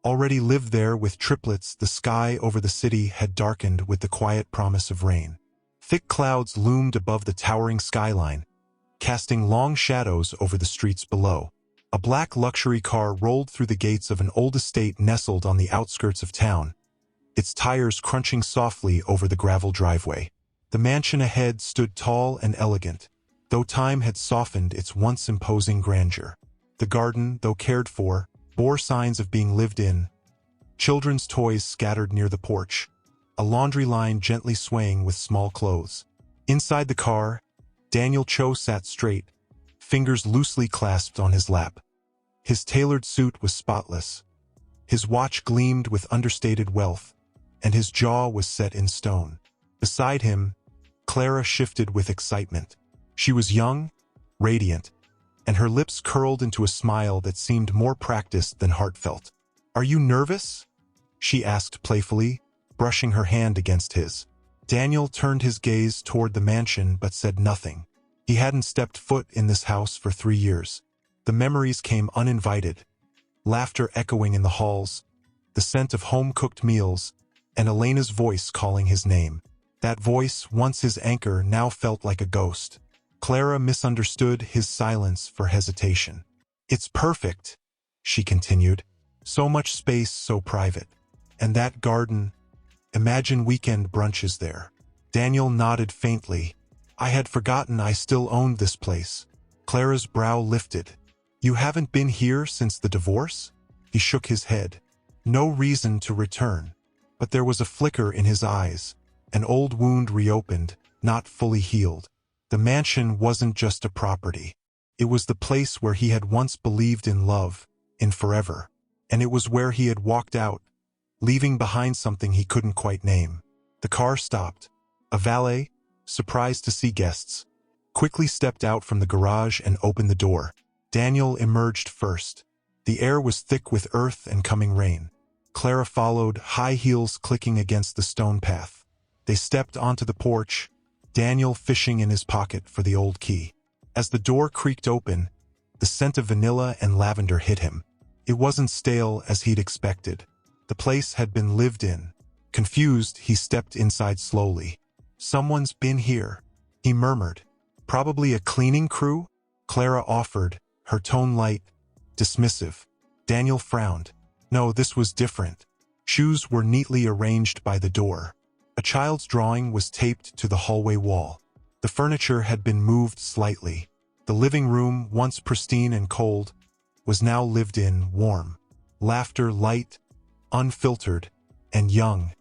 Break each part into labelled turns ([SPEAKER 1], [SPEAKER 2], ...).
[SPEAKER 1] already lived there with triplets. The sky over the city had darkened with the quiet promise of rain. Thick clouds loomed above the towering skyline, casting long shadows over the streets below. A black luxury car rolled through the gates of an old estate nestled on the outskirts of town, its tires crunching softly over the gravel driveway. The mansion ahead stood tall and elegant, though time had softened its once imposing grandeur. The garden, though cared for, bore signs of being lived in. Children's toys scattered near the porch, a laundry line gently swaying with small clothes. Inside the car, Daniel Cho sat straight, fingers loosely clasped on his lap. His tailored suit was spotless. His watch gleamed with understated wealth, and his jaw was set in stone. Beside him, Clara shifted with excitement. She was young, radiant, and her lips curled into a smile that seemed more practiced than heartfelt. "Are you nervous?" she asked playfully, brushing her hand against his. Daniel turned his gaze toward the mansion but said nothing. He hadn't stepped foot in this house for 3 years. The memories came uninvited, laughter echoing in the halls, the scent of home-cooked meals, and Elena's voice calling his name. That voice, once his anchor, now felt like a ghost. Clara misunderstood his silence for hesitation. "It's perfect," she continued. "So much space, so private. And that garden, imagine weekend brunches there." Daniel nodded faintly. "I had forgotten I still owned this place." Clara's brow lifted. "You haven't been here since the divorce?" He shook his head. No reason to return. But there was a flicker in his eyes. An old wound reopened, not fully healed. The mansion wasn't just a property. It was the place where he had once believed in love, in forever. And it was where he had walked out, leaving behind something he couldn't quite name. The car stopped. A valet, surprised to see guests, quickly stepped out from the garage and opened the door. Daniel emerged first. The air was thick with earth and coming rain. Clara followed, high heels clicking against the stone path. They stepped onto the porch, Daniel fishing in his pocket for the old key. As the door creaked open, the scent of vanilla and lavender hit him. It wasn't stale as he'd expected. The place had been lived in. Confused, he stepped inside slowly. "Someone's been here," he murmured. "Probably a cleaning crew?" Clara offered, her tone light, dismissive. Daniel frowned. No, this was different. Shoes were neatly arranged by the door. A child's drawing was taped to the hallway wall. The furniture had been moved slightly. The living room, once pristine and cold, was now lived in, warm. Laughter, light, unfiltered, and young,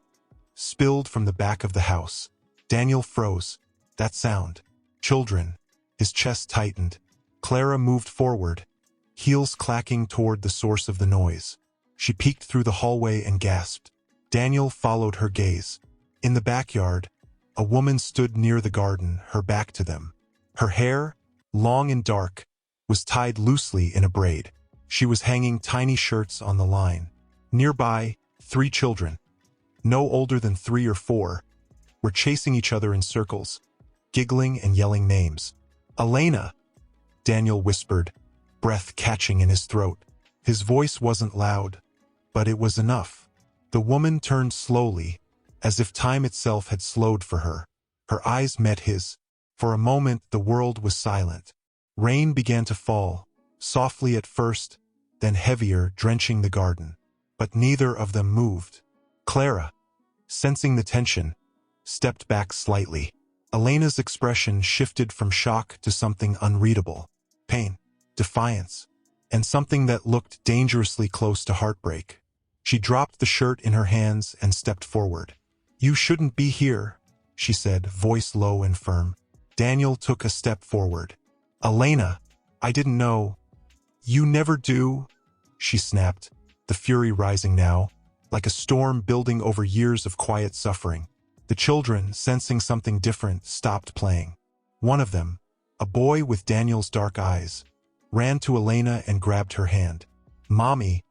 [SPEAKER 1] spilled from the back of the house. Daniel froze. That sound. Children. His chest tightened. Clara moved forward, heels clacking toward the source of the noise. She peeked through the hallway and gasped. Daniel followed her gaze. In the backyard, a woman stood near the garden, her back to them. Her hair, long and dark, was tied loosely in a braid. She was hanging tiny shirts on the line. Nearby, 3 children, no older than 3 or 4, were chasing each other in circles, giggling and yelling names. "Elena," Daniel whispered, breath catching in his throat. His voice wasn't loud, but it was enough. The woman turned slowly, as if time itself had slowed for her. Her eyes met his. For a moment, the world was silent. Rain began to fall, softly at first, then heavier, drenching the garden. But neither of them moved. Clara, sensing the tension, stepped back slightly. Elena's expression shifted from shock to something unreadable. Pain, defiance, and something that looked dangerously close to heartbreak. She dropped the shirt in her hands and stepped forward. "You shouldn't be here," she said, voice low and firm. Daniel took a step forward. "Elena, I didn't know." "You never do," she snapped, the fury rising now, like a storm building over years of quiet suffering. The children, sensing something different, stopped playing. One of them, a boy with Daniel's dark eyes, ran to Elena and grabbed her hand. "Mommy,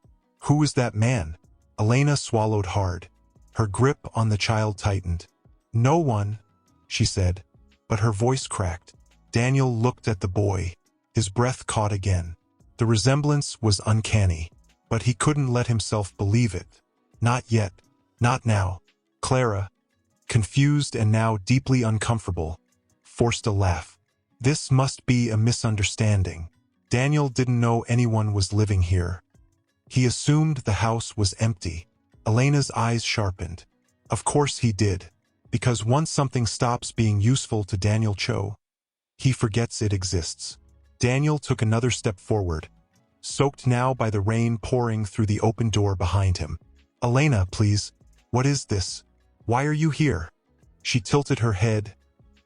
[SPEAKER 1] who is that man?" Elena swallowed hard. Her grip on the child tightened. "No one," she said, but her voice cracked. Daniel looked at the boy. His breath caught again. The resemblance was uncanny. But he couldn't let himself believe it. Not yet. Not now. Clara, confused and now deeply uncomfortable, forced a laugh. This must be a misunderstanding. Daniel didn't know anyone was living here. He assumed the house was empty. Elena's eyes sharpened. Of course he did. Because once something stops being useful to Daniel Cho, he forgets it exists. Daniel took another step forward, soaked now by the rain pouring through the open door behind him. Elena, please. What is this? Why are you here? She tilted her head,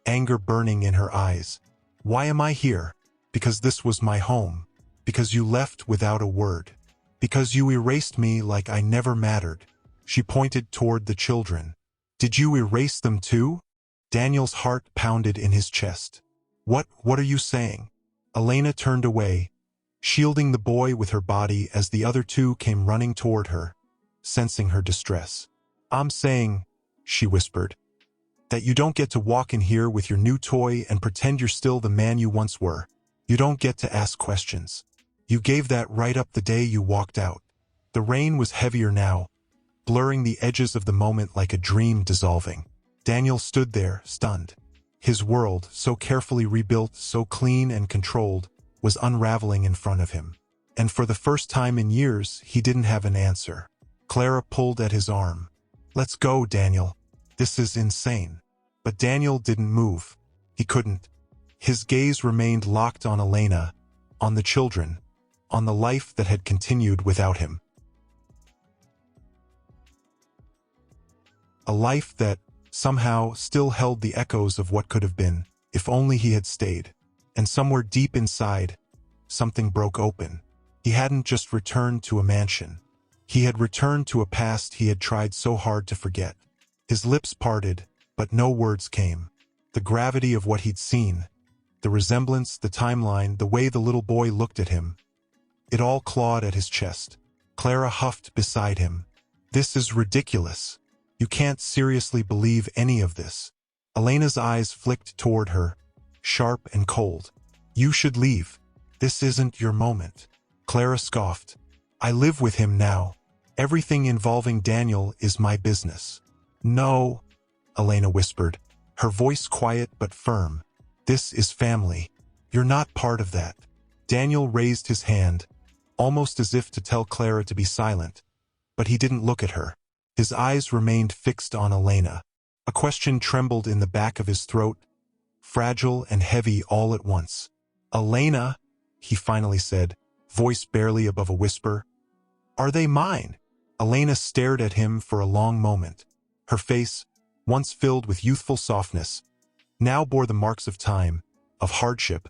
[SPEAKER 1] anger burning in her eyes. Why am I here? Because this was my home. Because you left without a word. Because you erased me like I never mattered. She pointed toward the children. Did you erase them too? Daniel's heart pounded in his chest. What are you saying? Elena turned away, shielding the boy with her body as the other two came running toward her, sensing her distress. I'm saying, she whispered, that you don't get to walk in here with your new toy and pretend you're still the man you once were. You don't get to ask questions. You gave that right up the day you walked out. The rain was heavier now, blurring the edges of the moment like a dream dissolving. Daniel stood there, stunned. His world, so carefully rebuilt, so clean and controlled, was unraveling in front of him. And for the first time in years, he didn't have an answer. Clara pulled at his arm. Let's go, Daniel. This is insane. But Daniel didn't move. He couldn't. His gaze remained locked on Elena, on the children, on the life that had continued without him. A life that, somehow, still held the echoes of what could have been, if only he had stayed. And somewhere deep inside, something broke open. He hadn't just returned to a mansion. He had returned to a past he had tried so hard to forget. His lips parted, but no words came. The gravity of what he'd seen, the resemblance, the timeline, the way the little boy looked at him, it all clawed at his chest. Clara huffed beside him. This is ridiculous. You can't seriously believe any of this. Elena's eyes flicked toward her, sharp and cold. You should leave. This isn't your moment. Clara scoffed. I live with him now. Everything involving Daniel is my business. No, Elena whispered, her voice quiet but firm. This is family. You're not part of that. Daniel raised his hand, almost as if to tell Clara to be silent, but he didn't look at her. His eyes remained fixed on Elena. A question trembled in the back of his throat, fragile and heavy all at once. Elena, he finally said, voice barely above a whisper. Are they mine? Elena stared at him for a long moment. Her face, once filled with youthful softness, now bore the marks of time, of hardship,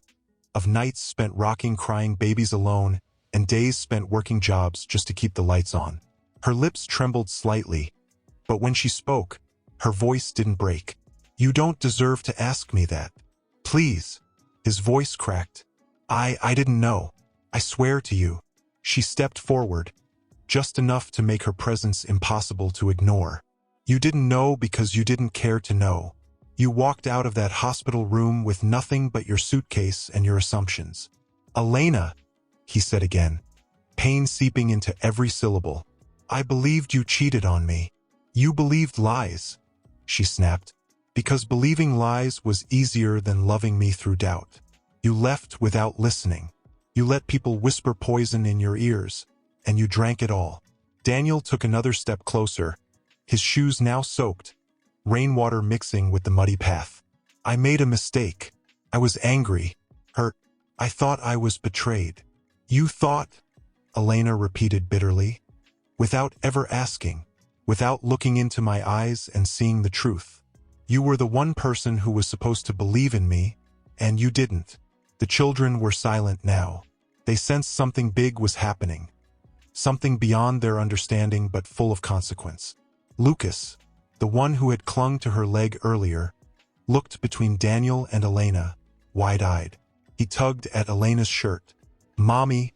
[SPEAKER 1] of nights spent rocking crying babies alone, and days spent working jobs just to keep the lights on. Her lips trembled slightly, but when she spoke, her voice didn't break. You don't deserve to ask me that. Please. His voice cracked. I didn't know. I swear to you. She stepped forward, just enough to make her presence impossible to ignore. You didn't know because you didn't care to know. You walked out of that hospital room with nothing but your suitcase and your assumptions. Elena, he said again, pain seeping into every syllable. I believed you cheated on me. You believed lies, she snapped, because believing lies was easier than loving me through doubt. You left without listening. You let people whisper poison in your ears, and you drank it all. Daniel took another step closer, his shoes now soaked, rainwater mixing with the muddy path. I made a mistake. I was angry, hurt. I thought I was betrayed. You thought, Elena repeated bitterly, without ever asking, without looking into my eyes and seeing the truth. You were the one person who was supposed to believe in me, and you didn't. The children were silent now. They sensed something big was happening, something beyond their understanding but full of consequence. Lucas, the one who had clung to her leg earlier, looked between Daniel and Elena, wide-eyed. He tugged at Elena's shirt. Mommy,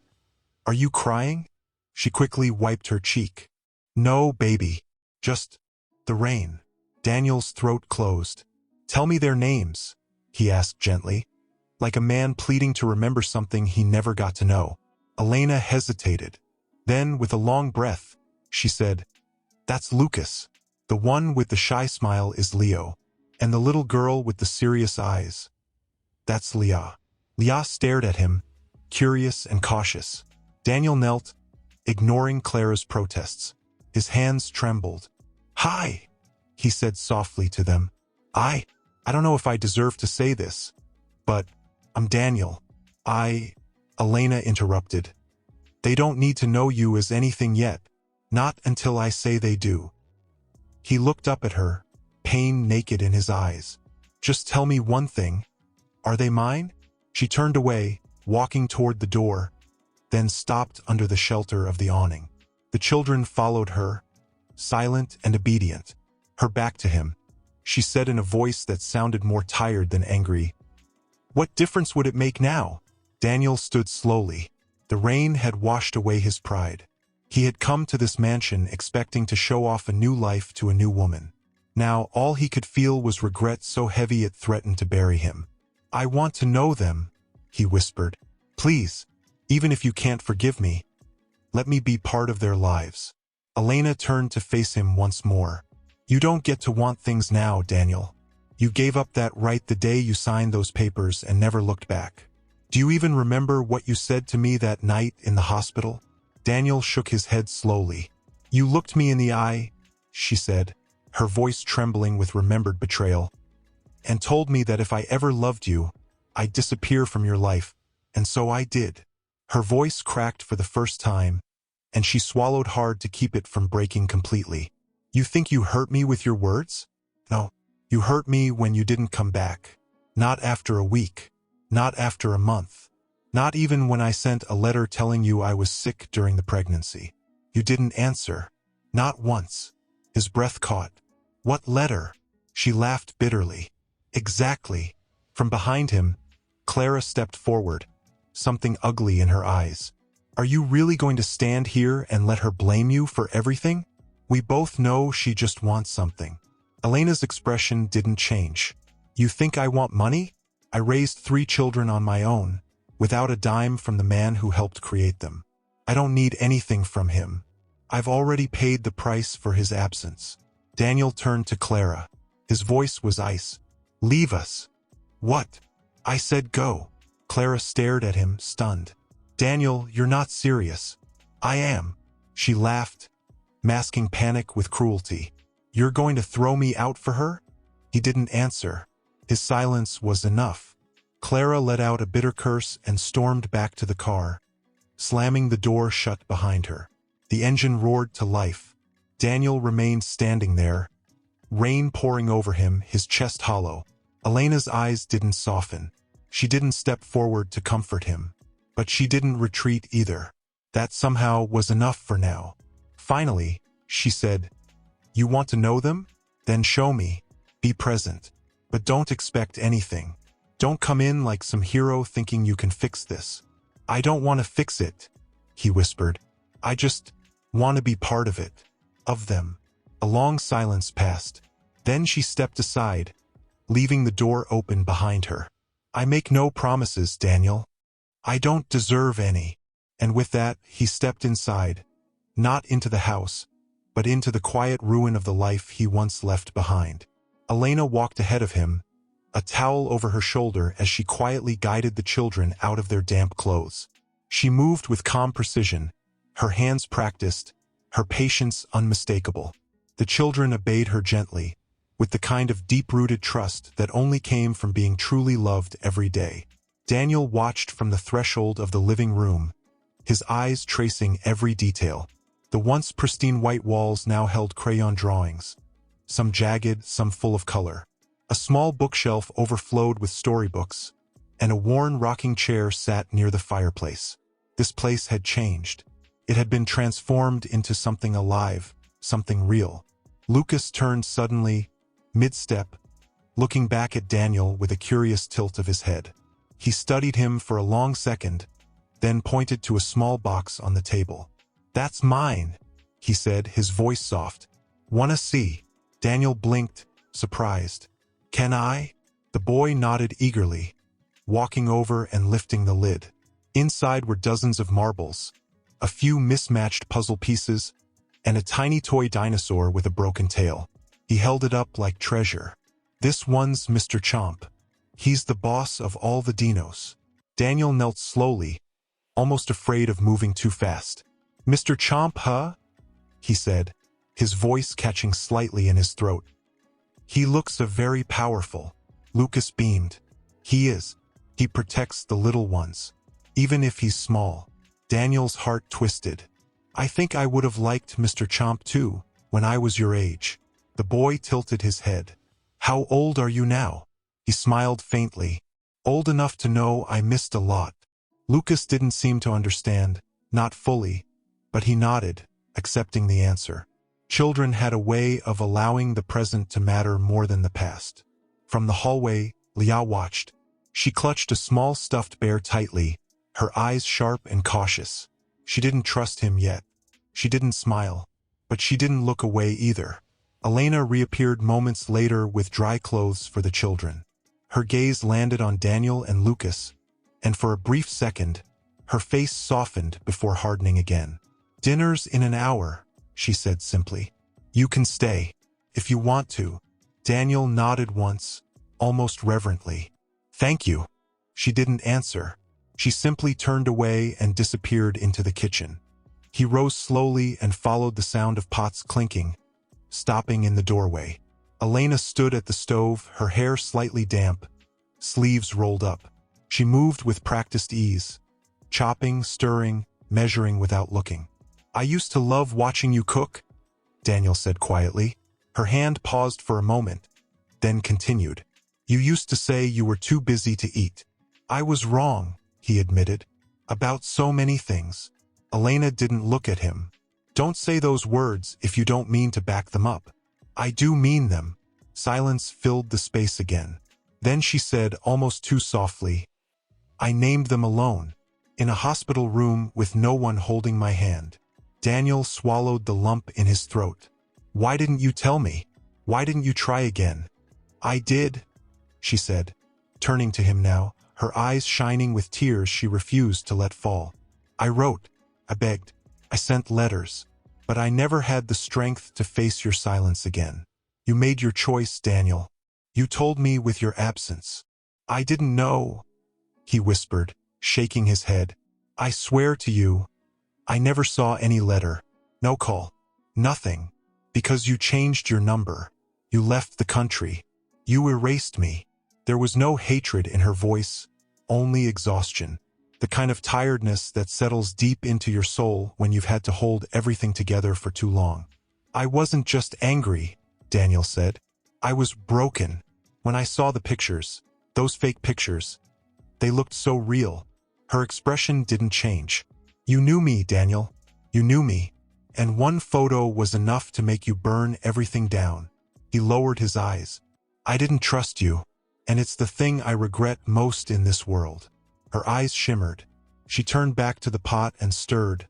[SPEAKER 1] are you crying? She quickly wiped her cheek. No, baby. Just the rain. Daniel's throat closed. Tell me their names, he asked gently, like a man pleading to remember something he never got to know. Elena hesitated. Then, with a long breath, she said, "That's Lucas. The one with the shy smile is Leo. And the little girl with the serious eyes, that's Leah." Leah stared at him, curious and cautious. Daniel knelt, ignoring Clara's protests. His hands trembled. "Hi," he said softly to them. I don't know if I deserve to say this, but I'm Daniel. Elena interrupted. "They don't need to know you as anything yet. Not until I say they do." He looked up at her, pain naked in his eyes. "Just tell me one thing. Are they mine?" She turned away, walking toward the door, then stopped under the shelter of the awning. The children followed her, silent and obedient, her back to him. She said in a voice that sounded more tired than angry, "What difference would it make now?" Daniel stood slowly. The rain had washed away his pride. He had come to this mansion expecting to show off a new life to a new woman. Now all he could feel was regret so heavy it threatened to bury him. "I want to know them," he whispered. "Please, even if you can't forgive me, let me be part of their lives." Elena turned to face him once more. "You don't get to want things now, Daniel. You gave up that right the day you signed those papers and never looked back. Do you even remember what you said to me that night in the hospital?" Daniel shook his head slowly. "You looked me in the eye," she said, her voice trembling with remembered betrayal, "and told me that if I ever loved you, I'd disappear from your life, and so I did." Her voice cracked for the first time, and she swallowed hard to keep it from breaking completely. "You think you hurt me with your words? No, you hurt me when you didn't come back. Not after a week. Not after a month. Not even when I sent a letter telling you I was sick during the pregnancy. You didn't answer. Not once." His breath caught. "What letter?" She laughed bitterly. "Exactly." From behind him, Clara stepped forward, something ugly in her eyes. "Are you really going to stand here and let her blame you for everything? We both know she just wants something." Elena's expression didn't change. "You think I want money? I raised 3 children on my own, without a dime from the man who helped create them. I don't need anything from him. I've already paid the price for his absence." Daniel turned to Clara. His voice was ice. "Leave us." "What?" "I said go." Clara stared at him, stunned. "Daniel, you're not serious." "I am." She laughed, masking panic with cruelty. "You're going to throw me out for her?" He didn't answer. His silence was enough. Clara let out a bitter curse and stormed back to the car, slamming the door shut behind her. The engine roared to life. Daniel remained standing there, rain pouring over him, his chest hollow. Elena's eyes didn't soften. She didn't step forward to comfort him. But she didn't retreat either. That somehow was enough for now. Finally, she said, "You want to know them? Then show me. Be present. But don't expect anything. Don't come in like some hero thinking you can fix this." "I don't want to fix it," he whispered. "I just want to be part of it. Of them." A long silence passed. Then she stepped aside, leaving the door open behind her. "I make no promises, Daniel. I don't deserve any." And with that, he stepped inside, not into the house, but into the quiet ruin of the life he once left behind. Elena walked ahead of him, a towel over her shoulder as she quietly guided the children out of their damp clothes. She moved with calm precision, her hands practiced, her patience unmistakable. The children obeyed her gently, with the kind of deep-rooted trust that only came from being truly loved every day. Daniel watched from the threshold of the living room, his eyes tracing every detail. The once pristine white walls now held crayon drawings, some jagged, some full of color. A small bookshelf overflowed with storybooks, and a worn rocking chair sat near the fireplace. This place had changed. It had been transformed into something alive, something real. Lucas turned suddenly, mid-step, looking back at Daniel with a curious tilt of his head. He studied him for a long second, then pointed to a small box on the table. "That's mine," he said, his voice soft. "Wanna see?" Daniel blinked, surprised. "Can I?" The boy nodded eagerly, walking over and lifting the lid. Inside were dozens of marbles, a few mismatched puzzle pieces, and a tiny toy dinosaur with a broken tail. He held it up like treasure. "This one's Mr. Chomp. He's the boss of all the dinos." Daniel knelt slowly, almost afraid of moving too fast. "Mr. Chomp, huh?" he said, his voice catching slightly in his throat. "He looks very powerful." Lucas beamed. "He is. He protects the little ones, even if he's small." Daniel's heart twisted. "I think I would have liked Mr. Chomp too, when I was your age." The boy tilted his head. "How old are you now?" He smiled faintly. "Old enough to know I missed a lot." Lucas didn't seem to understand, not fully, but he nodded, accepting the answer. Children had a way of allowing the present to matter more than the past. From the hallway, Leah watched. She clutched a small stuffed bear tightly, her eyes sharp and cautious. She didn't trust him yet. She didn't smile, but she didn't look away either. Elena reappeared moments later with dry clothes for the children. Her gaze landed on Daniel and Lucas, and for a brief second, her face softened before hardening again. "Dinner's in an hour," she said simply. "You can stay, if you want to." Daniel nodded once, almost reverently. "Thank you." She didn't answer. She simply turned away and disappeared into the kitchen. He rose slowly and followed the sound of pots clinking, stopping in the doorway. Elena stood at the stove, her hair slightly damp, sleeves rolled up. She moved with practiced ease, chopping, stirring, measuring without looking. "I used to love watching you cook," Daniel said quietly. Her hand paused for a moment, then continued. "You used to say you were too busy to eat." "I was wrong," he admitted, "about so many things." Elena didn't look at him. "Don't say those words if you don't mean to back them up." "I do mean them." Silence filled the space again. Then she said, almost too softly, "I named them alone, in a hospital room with no one holding my hand." Daniel swallowed the lump in his throat. "Why didn't you tell me? Why didn't you try again?" "I did," she said, turning to him now, her eyes shining with tears she refused to let fall. "I wrote, I begged, I sent letters, but I never had the strength to face your silence again. You made your choice, Daniel. You told me with your absence. I didn't know," he whispered, shaking his head. "I swear to you, I never saw any letter, no call, nothing, because you changed your number. You left the country. You erased me." There was no hatred in her voice, only exhaustion, the kind of tiredness that settles deep into your soul when you've had to hold everything together for too long. "I wasn't just angry," Daniel said. "I was broken. When I saw the pictures, those fake pictures, they looked so real." Her expression didn't change. "You knew me, Daniel. You knew me. And one photo was enough to make you burn everything down." He lowered his eyes. "I didn't trust you, and it's the thing I regret most in this world." Her eyes shimmered. She turned back to the pot and stirred,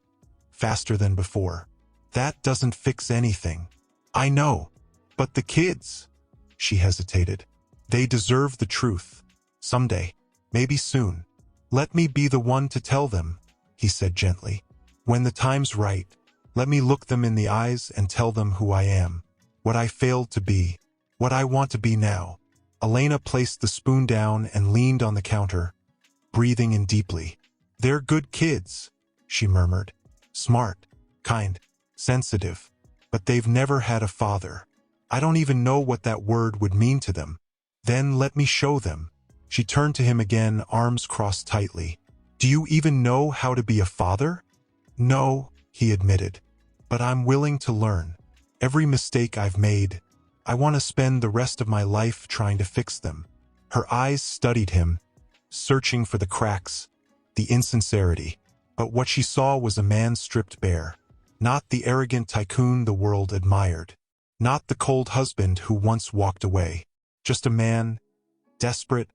[SPEAKER 1] faster than before. "That doesn't fix anything." "I know. But the kids," she hesitated. "They deserve the truth. Someday. Maybe soon. Let me be the one to tell them," he said gently. "When the time's right, let me look them in the eyes and tell them who I am, what I failed to be, what I want to be now." Elena placed the spoon down and leaned on the counter, breathing in deeply. "They're good kids," she murmured. "Smart, kind, sensitive, but they've never had a father. I don't even know what that word would mean to them. Then let me show them." She turned to him again, arms crossed tightly. "Do you even know how to be a father?" "No," he admitted, "but I'm willing to learn. Every mistake I've made, I want to spend the rest of my life trying to fix them." Her eyes studied him, searching for the cracks, the insincerity. But what she saw was a man stripped bare. Not the arrogant tycoon the world admired. Not the cold husband who once walked away. Just a man, desperate,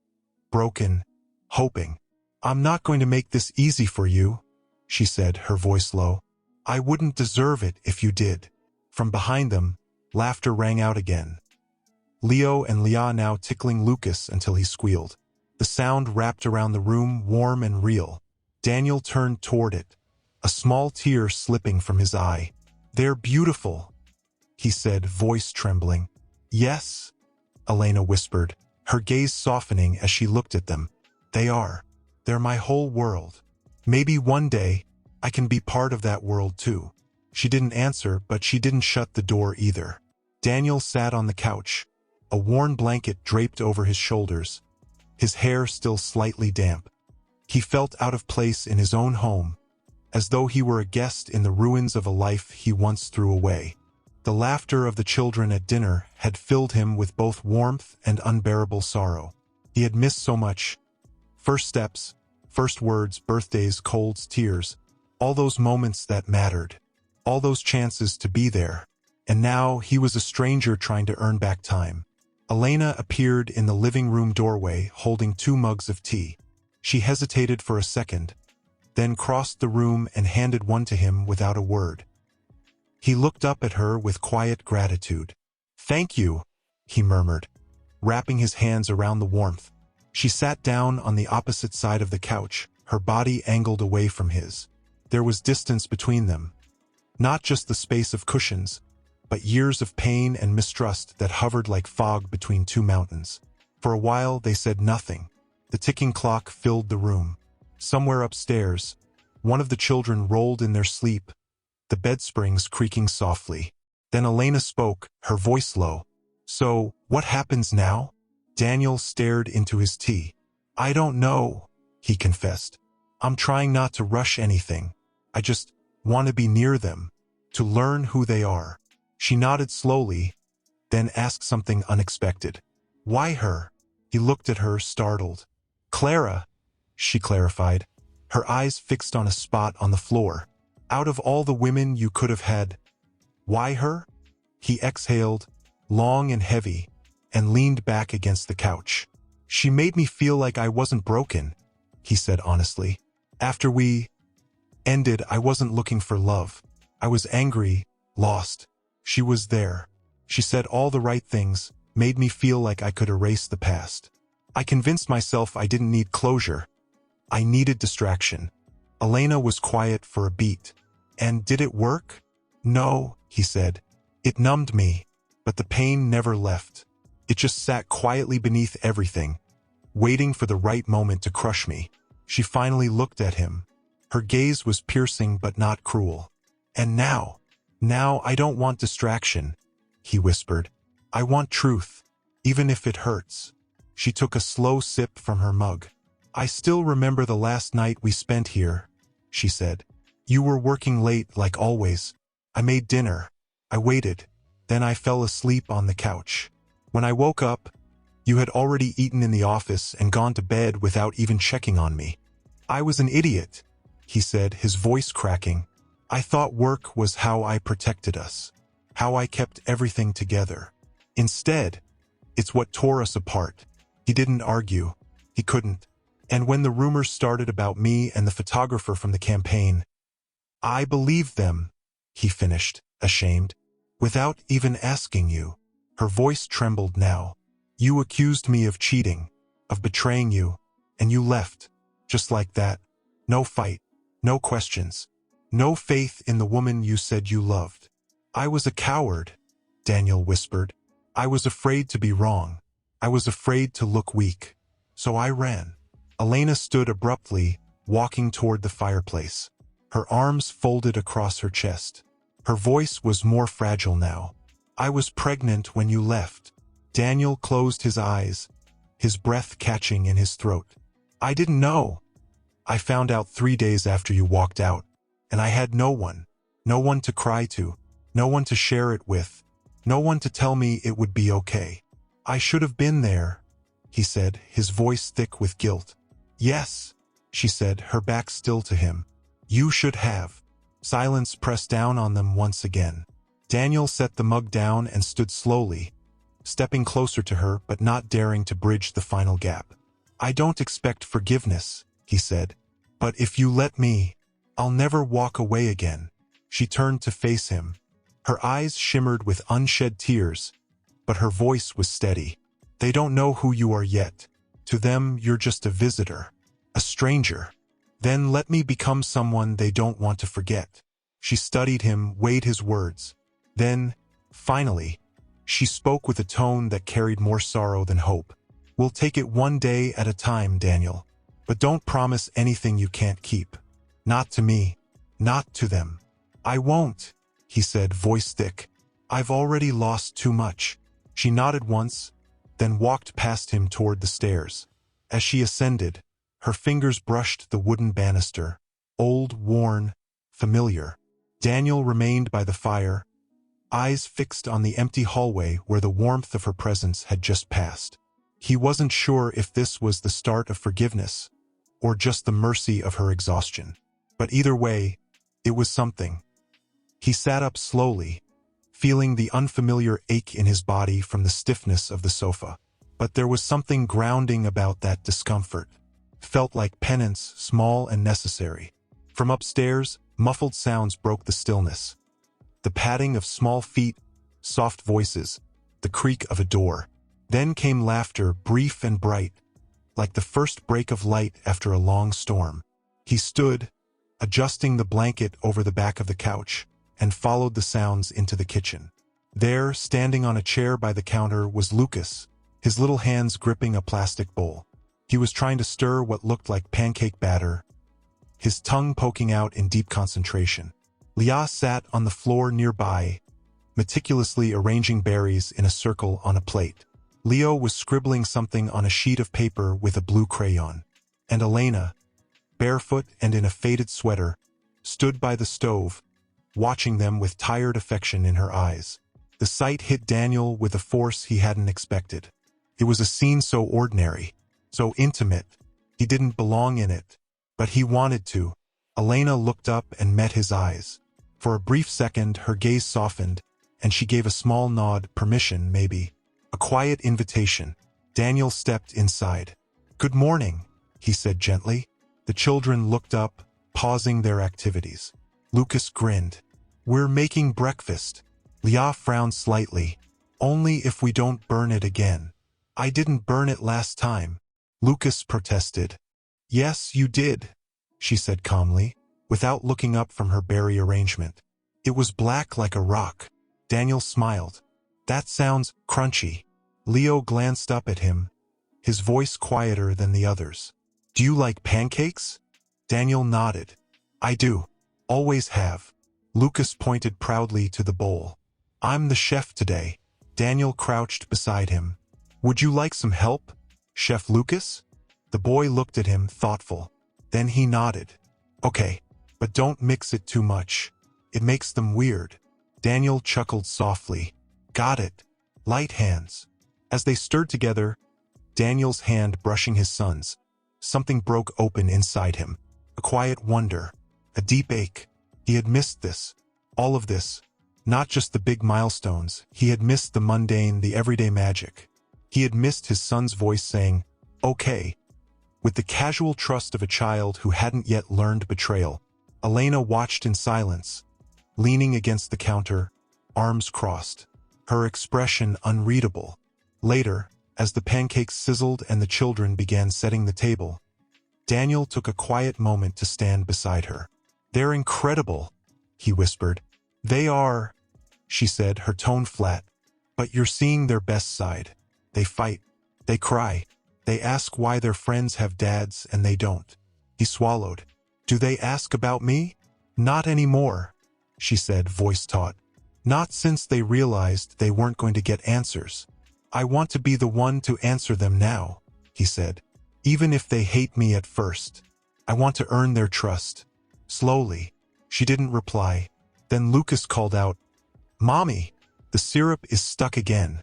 [SPEAKER 1] broken, hoping. "I'm not going to make this easy for you," she said, her voice low. "I wouldn't deserve it if you did." From behind them, laughter rang out again. Leo and Leah now tickling Lucas until he squealed. The sound wrapped around the room, warm and real. Daniel turned toward it, a small tear slipping from his eye. "They're beautiful," he said, voice trembling. "Yes," Elena whispered, her gaze softening as she looked at them. "They are. They're my whole world. Maybe one day I can be part of that world too." She didn't answer, but she didn't shut the door either. Daniel sat on the couch, a worn blanket draped over his shoulders, his hair still slightly damp. He felt out of place in his own home, as though he were a guest in the ruins of a life he once threw away. The laughter of the children at dinner had filled him with both warmth and unbearable sorrow. He had missed so much. First steps, first words, birthdays, colds, tears, all those moments that mattered, all those chances to be there. And now he was a stranger trying to earn back time. Elena appeared in the living room doorway holding 2 mugs of tea. She hesitated for a second, then crossed the room and handed one to him without a word. He looked up at her with quiet gratitude. "Thank you," he murmured, wrapping his hands around the warmth. She sat down on the opposite side of the couch, her body angled away from his. There was distance between them. Not just the space of cushions, but years of pain and mistrust that hovered like fog between 2 mountains. For a while they said nothing. The ticking clock filled the room. Somewhere upstairs, one of the children rolled in their sleep, the bed springs creaking softly. Then Elena spoke, her voice low. "So, what happens now?" Daniel stared into his tea. "I don't know," he confessed. "I'm trying not to rush anything. I just want to be near them, to learn who they are." She nodded slowly, then asked something unexpected. "Why her?" He looked at her, startled. "Clara," she clarified, her eyes fixed on a spot on the floor. "Out of all the women you could have had, why her?" He exhaled, long and heavy, and leaned back against the couch. "She made me feel like I wasn't broken," he said honestly. "After we ended, I wasn't looking for love. I was angry, lost. She was there. She said all the right things, made me feel like I could erase the past. I convinced myself I didn't need closure. I needed distraction." Elena was quiet for a beat. "And did it work?" "No," he said. "It numbed me, but the pain never left. It just sat quietly beneath everything, waiting for the right moment to crush me." She finally looked at him. Her gaze was piercing but not cruel. "And now I don't want distraction," he whispered. "I want truth, even if it hurts." She took a slow sip from her mug. "I still remember the last night we spent here," she said. "You were working late like always. I made dinner. I waited. Then I fell asleep on the couch. When I woke up, you had already eaten in the office and gone to bed without even checking on me. I was an idiot," he said, his voice cracking. "I thought work was how I protected us, how I kept everything together. Instead, it's what tore us apart." He didn't argue. He couldn't. "And when the rumors started about me and the photographer from the campaign, I believed them," he finished, ashamed. "Without even asking you." Her voice trembled now. "You accused me of cheating, of betraying you, and you left, just like that. No fight, no questions, no faith in the woman you said you loved." "I was a coward," Daniel whispered. "I was afraid to be wrong. I was afraid to look weak. So I ran." Elena stood abruptly, walking toward the fireplace, her arms folded across her chest. Her voice was more fragile now. "I was pregnant when you left." Daniel closed his eyes, his breath catching in his throat. "I didn't know. I found out 3 days after you walked out, and I had no one to cry to, no one to share it with, no one to tell me it would be okay. I should have been there," he said, his voice thick with guilt. "Yes," she said, her back still to him. "You should have." Silence pressed down on them once again. Daniel set the mug down and stood slowly, stepping closer to her but not daring to bridge the final gap. "I don't expect forgiveness," he said, "but if you let me, I'll never walk away again." She turned to face him. Her eyes shimmered with unshed tears, but her voice was steady. "They don't know who you are yet. To them, you're just a visitor, a stranger. Then let me become someone they don't want to forget. She studied him, weighed his words. Then, finally, she spoke with a tone that carried more sorrow than hope. We'll take it one day at a time, Daniel. But don't promise anything you can't keep. Not to me. Not to them. I won't, he said, voice thick. I've already lost too much. She nodded once, then walked past him toward the stairs. As she ascended, her fingers brushed the wooden banister. Old, worn, familiar. Daniel remained by the fire, eyes fixed on the empty hallway where the warmth of her presence had just passed. He wasn't sure if this was the start of forgiveness, or just the mercy of her exhaustion. But either way, it was something. He sat up slowly, feeling the unfamiliar ache in his body from the stiffness of the sofa. But there was something grounding about that discomfort. Felt like penance, small and necessary. From upstairs, muffled sounds broke the stillness. The padding of small feet, soft voices, the creak of a door. Then came laughter, brief and bright, like the first break of light after a long storm. He stood, adjusting the blanket over the back of the couch, and followed the sounds into the kitchen. There, standing on a chair by the counter, was Lucas, his little hands gripping a plastic bowl. He was trying to stir what looked like pancake batter, his tongue poking out in deep concentration. Leah sat on the floor nearby, meticulously arranging berries in a circle on a plate. Leo was scribbling something on a sheet of paper with a blue crayon. And Elena, barefoot and in a faded sweater, stood by the stove, watching them with tired affection in her eyes. The sight hit Daniel with a force he hadn't expected. It was a scene so ordinary, so intimate. He didn't belong in it, but he wanted to. Elena looked up and met his eyes. For a brief second, her gaze softened, and she gave a small nod, permission, maybe. A quiet invitation. Daniel stepped inside. "Good morning," he said gently. The children looked up, pausing their activities. Lucas grinned. "We're making breakfast." Leah frowned slightly. "Only if we don't burn it again." "I didn't burn it last time," Lucas protested. "Yes, you did," she said calmly, without looking up from her berry arrangement. "It was black like a rock." Daniel smiled. "That sounds crunchy." Leo glanced up at him, his voice quieter than the others. "Do you like pancakes?" Daniel nodded. "I do. Always have." Lucas pointed proudly to the bowl. "I'm the chef today." Daniel crouched beside him. "Would you like some help, Chef Lucas?" The boy looked at him, thoughtful. Then he nodded. "Okay, but don't mix it too much. It makes them weird." Daniel chuckled softly. "Got it. Light hands." As they stirred together, Daniel's hand brushing his son's, something broke open inside him. A quiet wonder, a deep ache. He had missed this, all of this. Not just the big milestones. He had missed the mundane, the everyday magic. He had missed his son's voice saying, "Okay," with the casual trust of a child who hadn't yet learned betrayal. Elena watched in silence, leaning against the counter, arms crossed, her expression unreadable. Later, as the pancakes sizzled and the children began setting the table, Daniel took a quiet moment to stand beside her. "They're incredible," he whispered. "They are," she said, her tone flat. "But you're seeing their best side. They fight. They cry. They ask why their friends have dads and they don't." He swallowed. "Do they ask about me?" "Not anymore," she said, voice taut. "Not since they realized they weren't going to get answers." "I want to be the one to answer them now," he said. "Even if they hate me at first. I want to earn their trust." Slowly, she didn't reply. Then Lucas called out, "Mommy, the syrup is stuck again."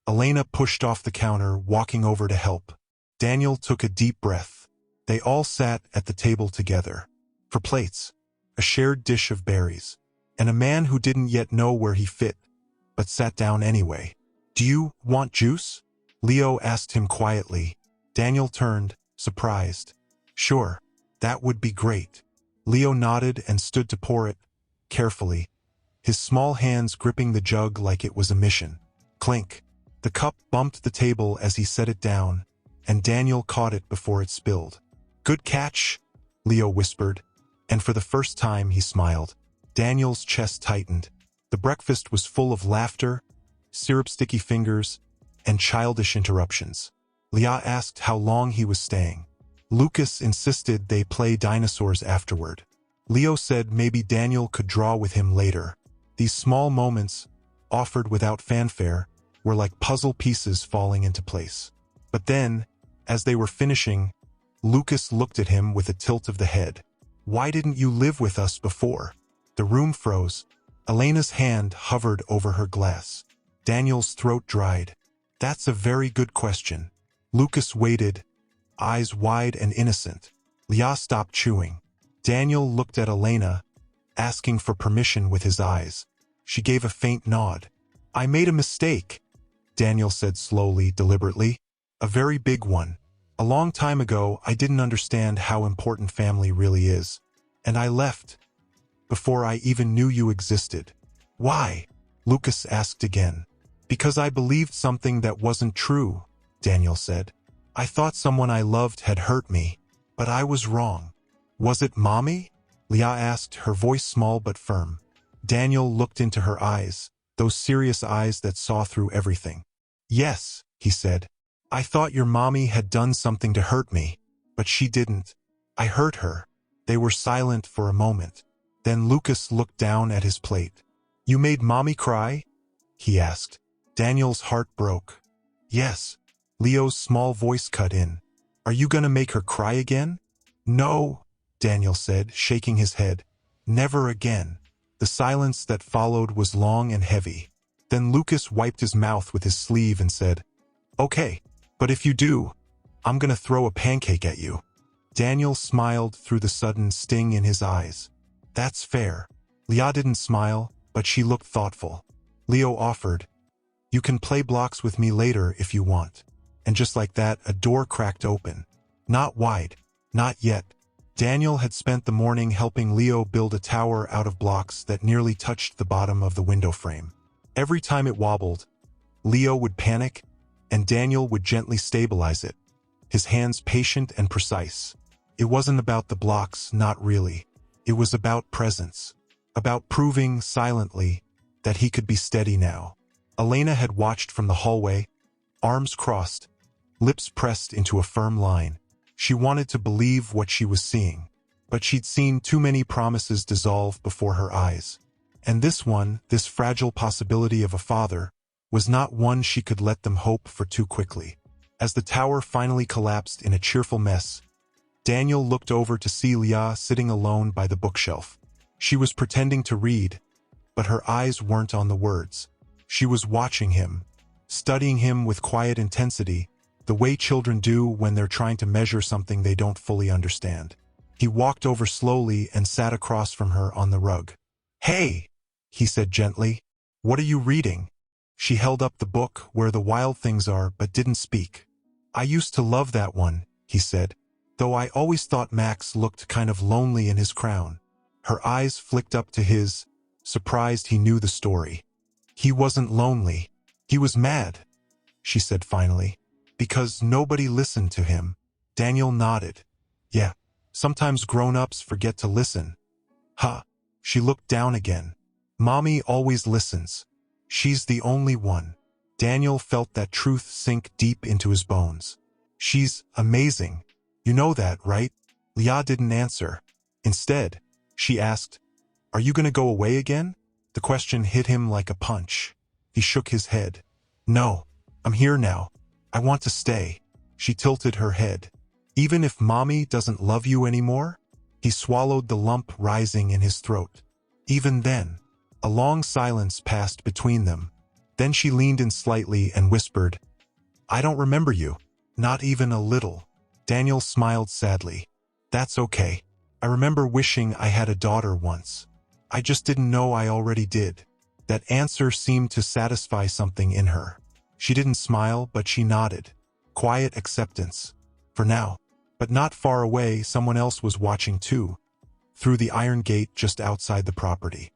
[SPEAKER 1] Elena pushed off the counter, walking over to help. Daniel took a deep breath. They all sat at the table together. For plates, a shared dish of berries, and a man who didn't yet know where he fit, but sat down anyway. "Do you want juice?" Leo asked him quietly. Daniel turned, surprised. "Sure, that would be great." Leo nodded and stood to pour it, carefully, his small hands gripping the jug like it was a mission. Clink. The cup bumped the table as he set it down, and Daniel caught it before it spilled. "Good catch," Leo whispered, and for the first time he smiled. Daniel's chest tightened. The breakfast was full of laughter, syrup-sticky fingers, and childish interruptions. Leah asked how long he was staying. Lucas insisted they play dinosaurs afterward. Leo said maybe Daniel could draw with him later. These small moments, offered without fanfare, were like puzzle pieces falling into place. But then, as they were finishing, Lucas looked at him with a tilt of the head. "Why didn't you live with us before?" The room froze. Elena's hand hovered over her glass. Daniel's throat dried. "That's a very good question." Lucas waited, eyes wide and innocent. Leah stopped chewing. Daniel looked at Elena, asking for permission with his eyes. She gave a faint nod. "I made a mistake," Daniel said slowly, deliberately. "A very big one. A long time ago, I didn't understand how important family really is. And I left, before I even knew you existed." "Why?" Lucas asked again. "Because I believed something that wasn't true," Daniel said. "I thought someone I loved had hurt me, but I was wrong." "Was it Mommy?" Leah asked, her voice small but firm. Daniel looked into her eyes, those serious eyes that saw through everything. "Yes," he said. "I thought your mommy had done something to hurt me, but she didn't. I hurt her." They were silent for a moment. Then Lucas looked down at his plate. "You made Mommy cry?" he asked. Daniel's heart broke. "Yes." Leo's small voice cut in. "Are you gonna make her cry again?" "No," Daniel said, shaking his head. "Never again." The silence that followed was long and heavy. Then Lucas wiped his mouth with his sleeve and said, "Okay, but if you do, I'm gonna throw a pancake at you." Daniel smiled through the sudden sting in his eyes. "That's fair." Leah didn't smile, but she looked thoughtful. Leo offered, "You can play blocks with me later if you want." And just like that, a door cracked open. Not wide, not yet. Daniel had spent the morning helping Leo build a tower out of blocks that nearly touched the bottom of the window frame. Every time it wobbled, Leo would panic, and Daniel would gently stabilize it, his hands patient and precise. It wasn't about the blocks, not really. It was about presence, about proving silently that he could be steady now. Elena had watched from the hallway, arms crossed, lips pressed into a firm line. She wanted to believe what she was seeing, but she'd seen too many promises dissolve before her eyes. And this one, this fragile possibility of a father, was not one she could let them hope for too quickly. As the tower finally collapsed in a cheerful mess, Daniel looked over to see Leah sitting alone by the bookshelf. She was pretending to read, but her eyes weren't on the words. She was watching him, studying him with quiet intensity, the way children do when they're trying to measure something they don't fully understand. He walked over slowly and sat across from her on the rug. "Hey," he said gently. "What are you reading?" She held up the book, Where the Wild Things Are, but didn't speak. "I used to love that one," he said, "though I always thought Max looked kind of lonely in his crown." Her eyes flicked up to his, surprised he knew the story. "He wasn't lonely. He was mad," she said finally. "Because nobody listened to him." Daniel nodded. "Yeah, sometimes grown-ups forget to listen." "Huh." She looked down again. "Mommy always listens. She's the only one." Daniel felt that truth sink deep into his bones. "She's amazing. You know that, right?" Leah didn't answer. Instead, she asked, "Are you gonna go away again?" The question hit him like a punch. He shook his head. "No, I'm here now. I want to stay." She tilted her head. "Even if Mommy doesn't love you anymore?" He swallowed the lump rising in his throat. "Even then." A long silence passed between them. Then she leaned in slightly and whispered, "I don't remember you. Not even a little." Daniel smiled sadly. "That's okay. I remember wishing I had a daughter once. I just didn't know I already did." That answer seemed to satisfy something in her. She didn't smile, but she nodded. Quiet acceptance. For now. But not far away, someone else was watching too, through the iron gate just outside the property.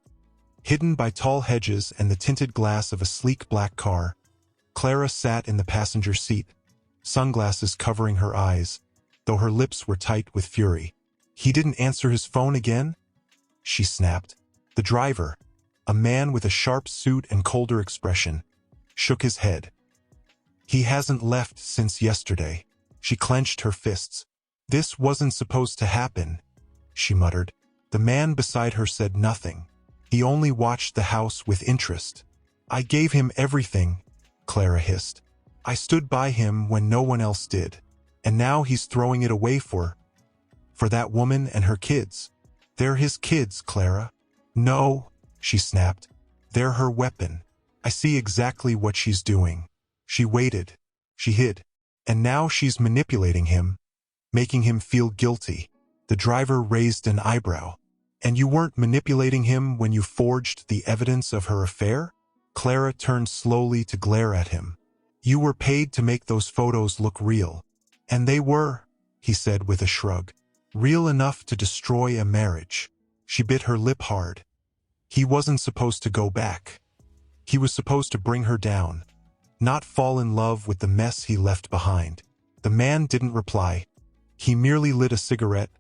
[SPEAKER 1] Hidden by tall hedges and the tinted glass of a sleek black car, Clara sat in the passenger seat, sunglasses covering her eyes, though her lips were tight with fury. He didn't answer his phone again? She snapped. The driver, a man with a sharp suit and colder expression, shook his head. He hasn't left since yesterday. She clenched her fists. This wasn't supposed to happen, she muttered. The man beside her said nothing. He only watched the house with interest. I gave him everything, Clara hissed. I stood by him when no one else did. And now he's throwing it away for that woman and her kids. They're his kids, Clara. No, she snapped. They're her weapon. I see exactly what she's doing. She waited. She hid. And now she's manipulating him, making him feel guilty. The driver raised an eyebrow. And you weren't manipulating him when you forged the evidence of her affair? Clara turned slowly to glare at him. You were paid to make those photos look real. And they were, he said with a shrug. Real enough to destroy a marriage. She bit her lip hard. He wasn't supposed to go back. He was supposed to bring her down, not fall in love with the mess he left behind. The man didn't reply. He merely lit a cigarette,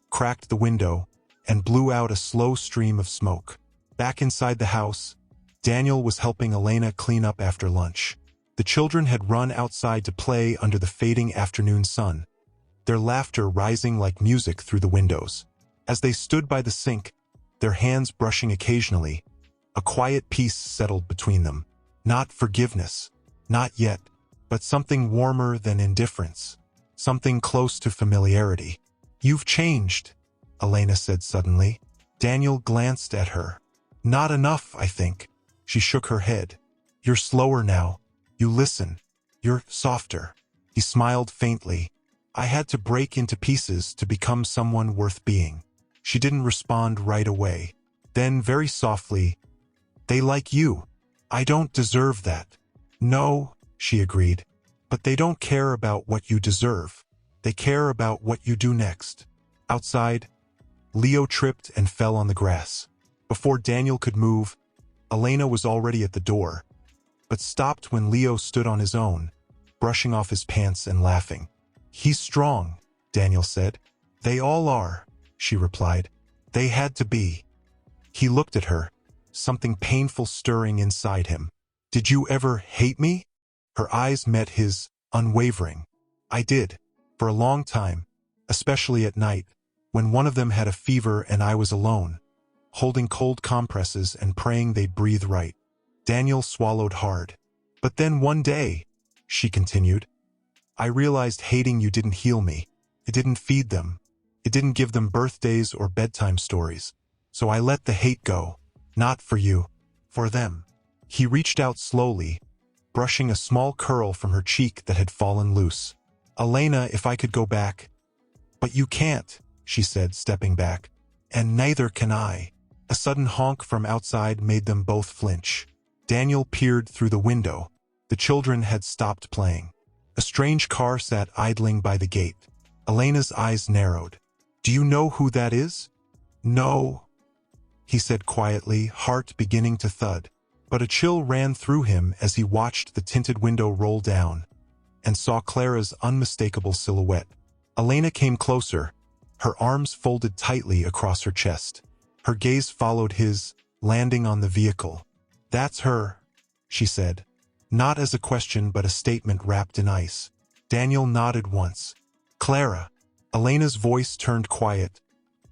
[SPEAKER 1] cracked the window, and blew out a slow stream of smoke. Back inside the house, Daniel was helping Elena clean up after lunch. The children had run outside to play under the fading afternoon sun, their laughter rising like music through the windows. As they stood by the sink, their hands brushing occasionally, a quiet peace settled between them. Not forgiveness, not yet, but something warmer than indifference, something close to familiarity. You've changed, Elena said suddenly. Daniel glanced at her. Not enough, I think. She shook her head. You're slower now. You listen. You're softer. He smiled faintly. I had to break into pieces to become someone worth being. She didn't respond right away. Then, very softly, they like you. I don't deserve that. No, she agreed. But they don't care about what you deserve. They care about what you do next. Outside, Leo tripped and fell on the grass. Before Daniel could move, Elena was already at the door, but stopped when Leo stood on his own, brushing off his pants and laughing. He's strong, Daniel said. They all are, she replied. They had to be. He looked at her, something painful stirring inside him. Did you ever hate me? Her eyes met his, unwavering. I did, for a long time, especially at night, when one of them had a fever and I was alone, holding cold compresses and praying they'd breathe right. Daniel swallowed hard. But then one day, she continued, I realized hating you didn't heal me. It didn't feed them. It didn't give them birthdays or bedtime stories. So I let the hate go. Not for you. For them. He reached out slowly, brushing a small curl from her cheek that had fallen loose. Elena, if I could go back. But you can't, she said, stepping back. And neither can I. A sudden honk from outside made them both flinch. Daniel peered through the window. The children had stopped playing. A strange car sat idling by the gate. Elena's eyes narrowed. Do you know who that is? No, he said quietly, heart beginning to thud. But a chill ran through him as he watched the tinted window roll down and saw Clara's unmistakable silhouette. Elena came closer, her arms folded tightly across her chest. Her gaze followed his, landing on the vehicle. That's her, she said. Not as a question but a statement wrapped in ice. Daniel nodded once. Clara. Elena's voice turned quiet,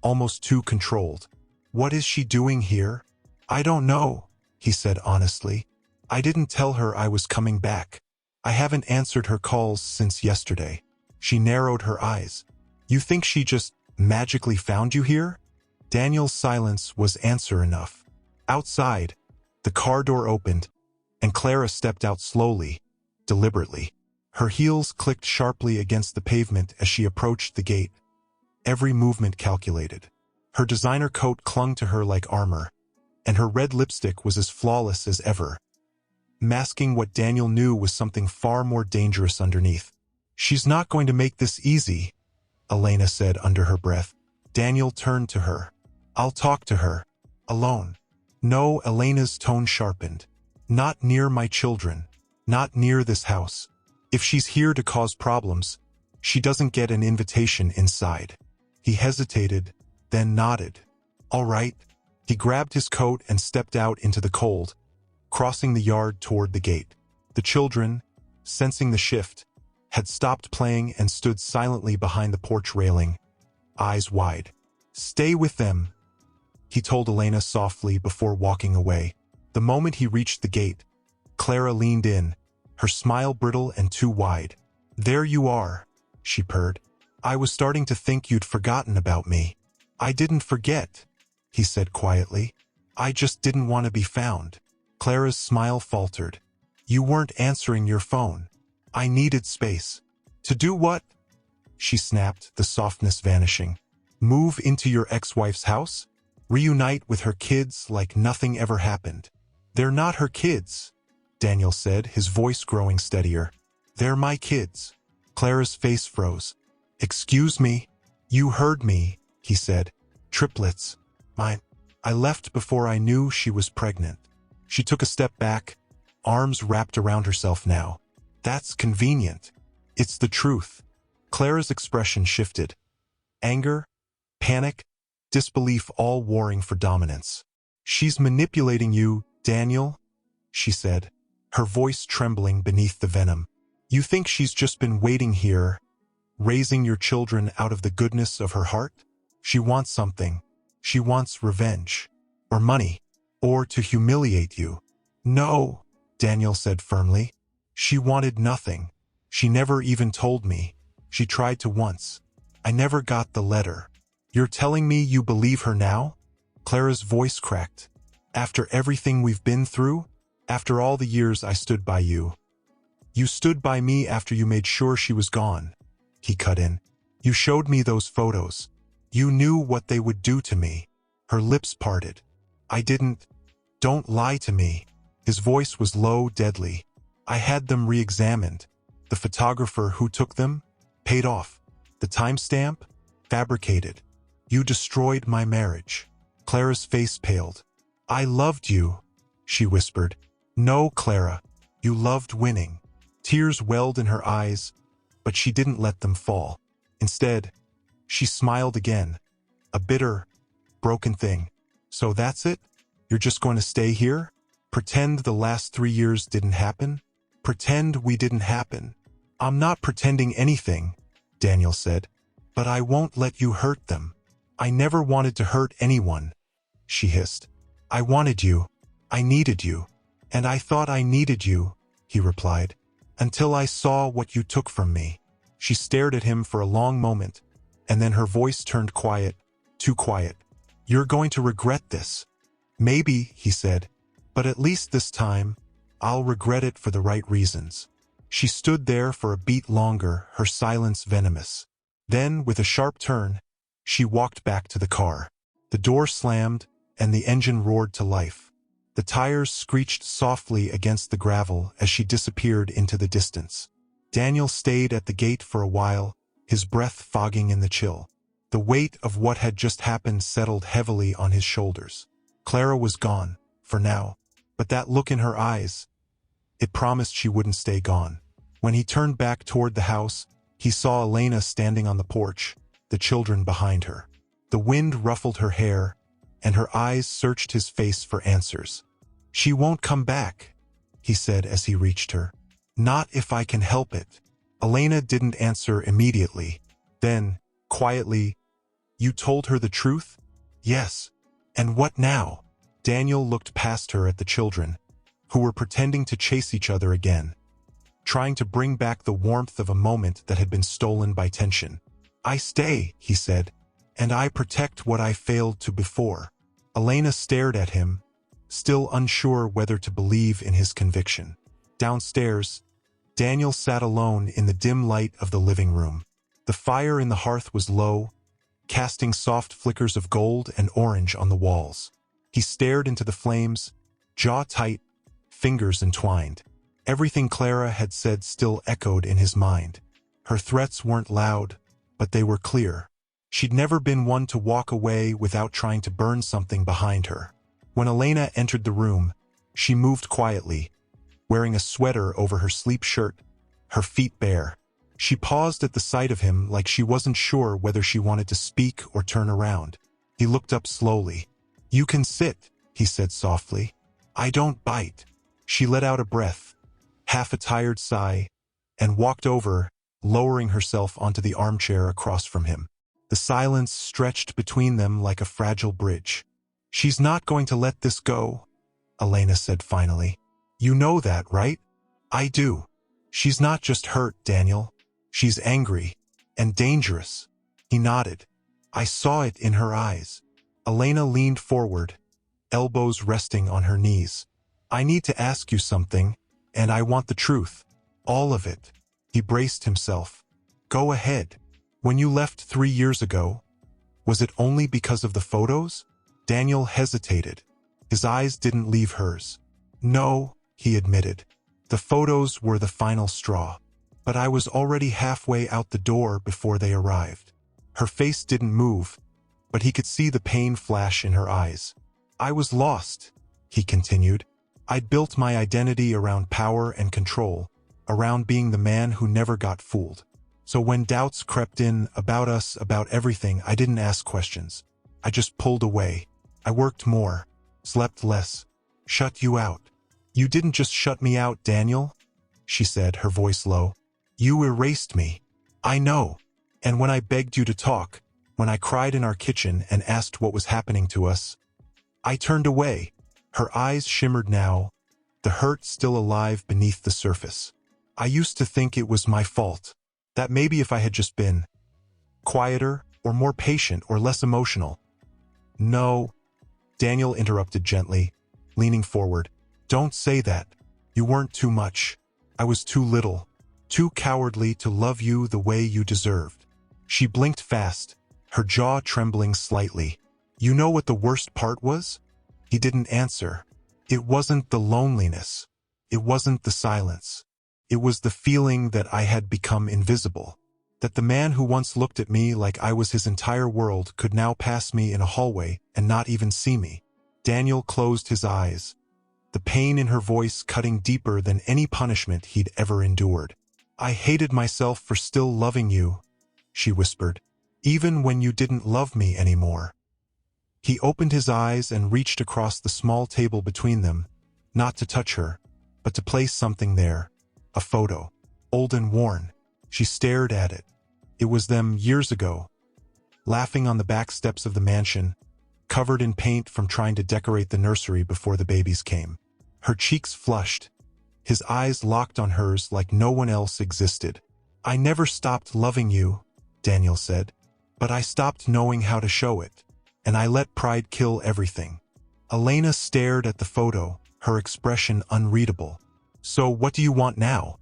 [SPEAKER 1] almost too controlled. What is she doing here? I don't know, he said honestly. I didn't tell her I was coming back. I haven't answered her calls since yesterday. She narrowed her eyes. You think she just magically found you here? Daniel's silence was answer enough. Outside, the car door opened, and Clara stepped out slowly, deliberately. Her heels clicked sharply against the pavement as she approached the gate, every movement calculated. Her designer coat clung to her like armor, and her red lipstick was as flawless as ever, masking what Daniel knew was something far more dangerous underneath. She's not going to make this easy, Elena said under her breath. Daniel turned to her. I'll talk to her. Alone. No, Elena's tone sharpened. Not near my children. Not near this house. If she's here to cause problems, she doesn't get an invitation inside. He hesitated, then nodded. All right. He grabbed his coat and stepped out into the cold, crossing the yard toward the gate. The children, sensing the shift, had stopped playing and stood silently behind the porch railing, eyes wide. Stay with them, he told Elena softly before walking away. The moment he reached the gate, Clara leaned in, her smile brittle and too wide. There you are, she purred. I was starting to think you'd forgotten about me. I didn't forget, he said quietly. I just didn't want to be found. Clara's smile faltered. You weren't answering your phone. I needed space. To do what? She snapped, the softness vanishing. Move into your ex-wife's house? Reunite with her kids like nothing ever happened. They're not her kids, Daniel said, his voice growing steadier. They're my kids. Clara's face froze. Excuse me? You heard me, he said. Triplets. Mine. I left before I knew she was pregnant. She took a step back, arms wrapped around herself now. That's convenient. It's the truth. Clara's expression shifted. Anger, panic, disbelief all warring for dominance. She's manipulating you, Daniel, she said, her voice trembling beneath the venom. You think she's just been waiting here, raising your children out of the goodness of her heart? She wants something. She wants revenge, or money, or to humiliate you. No, Daniel said firmly. She wanted nothing. She never even told me. She tried to once. I never got the letter. You're telling me you believe her now? Clara's voice cracked. After everything we've been through? After all the years I stood by you? You stood by me after you made sure she was gone, he cut in. You showed me those photos. You knew what they would do to me. Her lips parted. I didn't. Don't lie to me. His voice was low, deadly. I had them re-examined. The photographer who took them? Paid off. The timestamp? Fabricated. You destroyed my marriage. Clara's face paled. I loved you, she whispered. No, Clara. You loved winning. Tears welled in her eyes, but she didn't let them fall. Instead, she smiled again. A bitter, broken thing. So that's it? You're just going to stay here? Pretend the last 3 years didn't happen? Pretend we didn't happen? I'm not pretending anything, Daniel said. But I won't let you hurt them. I never wanted to hurt anyone, she hissed. I wanted you. I needed you. And I thought I needed you, he replied. Until I saw what you took from me. She stared at him for a long moment, and then her voice turned quiet, too quiet. You're going to regret this. Maybe, he said, but at least this time, I'll regret it for the right reasons. She stood there for a beat longer, her silence venomous. Then, with a sharp turn, she walked back to the car. The door slammed, and the engine roared to life. The tires screeched softly against the gravel as she disappeared into the distance. Daniel stayed at the gate for a while, his breath fogging in the chill. The weight of what had just happened settled heavily on his shoulders. Clara was gone, for now, but that look in her eyes, it promised she wouldn't stay gone. When he turned back toward the house, he saw Elena standing on the porch, the children behind her. The wind ruffled her hair, and her eyes searched his face for answers. She won't come back, he said as he reached her. Not if I can help it. Elena didn't answer immediately. Then, quietly, you told her the truth? Yes. And what now? Daniel looked past her at the children, who were pretending to chase each other again, trying to bring back the warmth of a moment that had been stolen by tension. I stay, he said, and I protect what I failed to before. Elena stared at him, still unsure whether to believe in his conviction. Downstairs, Daniel sat alone in the dim light of the living room. The fire in the hearth was low, casting soft flickers of gold and orange on the walls. He stared into the flames, jaw tight, fingers entwined. Everything Clara had said still echoed in his mind. Her threats weren't loud, but they were clear. She'd never been one to walk away without trying to burn something behind her. When Elena entered the room, she moved quietly, wearing a sweater over her sleep shirt, her feet bare. She paused at the sight of him like she wasn't sure whether she wanted to speak or turn around. He looked up slowly. "You can sit," he said softly. "I don't bite." She let out a breath, half a tired sigh, and walked over, lowering herself onto the armchair across from him. The silence stretched between them like a fragile bridge. "She's not going to let this go," Elena said finally. "You know that, right?" "I do. She's not just hurt, Daniel. She's angry and dangerous." He nodded. "I saw it in her eyes." Elena leaned forward, elbows resting on her knees. "I need to ask you something, and I want the truth. All of it." He braced himself. "Go ahead. When you left 3 years ago, was it only because of the photos?" Daniel hesitated. His eyes didn't leave hers. "No," he admitted. "The photos were the final straw. But I was already halfway out the door before they arrived." Her face didn't move, but he could see the pain flash in her eyes. "I was lost," he continued. "I'd built my identity around power and control, around being the man who never got fooled. So when doubts crept in about us, about everything, I didn't ask questions. I just pulled away. I worked more, slept less, shut you out." "You didn't just shut me out, Daniel," she said, her voice low. "You erased me. I know. And when I begged you to talk, when I cried in our kitchen and asked what was happening to us, I turned away." Her eyes shimmered now, the hurt still alive beneath the surface. "I used to think it was my fault. That maybe if I had just been quieter, or more patient, or less emotional." "No," Daniel interrupted gently, leaning forward. "Don't say that. You weren't too much. I was too little, too cowardly to love you the way you deserved." She blinked fast, her jaw trembling slightly. "You know what the worst part was?" He didn't answer. "It wasn't the loneliness. It wasn't the silence. It was the feeling that I had become invisible. That the man who once looked at me like I was his entire world could now pass me in a hallway and not even see me." Daniel closed his eyes, the pain in her voice cutting deeper than any punishment he'd ever endured. "I hated myself for still loving you," she whispered, "even when you didn't love me anymore." He opened his eyes and reached across the small table between them, not to touch her, but to place something there. A photo, old and worn. She stared at it. It was them years ago, laughing on the back steps of the mansion, covered in paint from trying to decorate the nursery before the babies came. Her cheeks flushed, his eyes locked on hers like no one else existed. "I never stopped loving you," Daniel said, "but I stopped knowing how to show it, and I let pride kill everything." Elena stared at the photo, her expression unreadable. "So what do you want now?"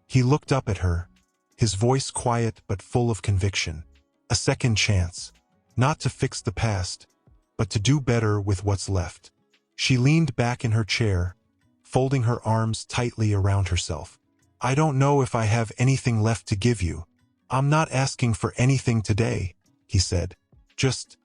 [SPEAKER 1] He looked up at her, his voice quiet but full of conviction. "A second chance. Not to fix the past, but to do better with what's left." She leaned back in her chair, folding her arms tightly around herself. "I don't know if I have anything left to give you. I'm not asking for anything today," he said. "Just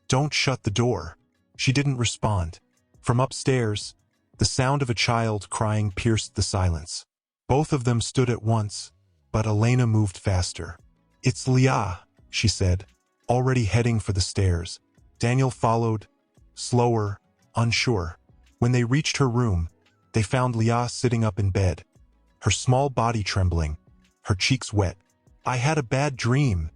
[SPEAKER 1] don't shut the door." She didn't respond. From upstairs, the sound of a child crying pierced the silence. Both of them stood at once, but Elena moved faster. "It's Leah," she said, already heading for the stairs. Daniel followed, slower, unsure. When they reached her room, they found Leah sitting up in bed, her small body trembling, her cheeks wet. "I had a bad dream,"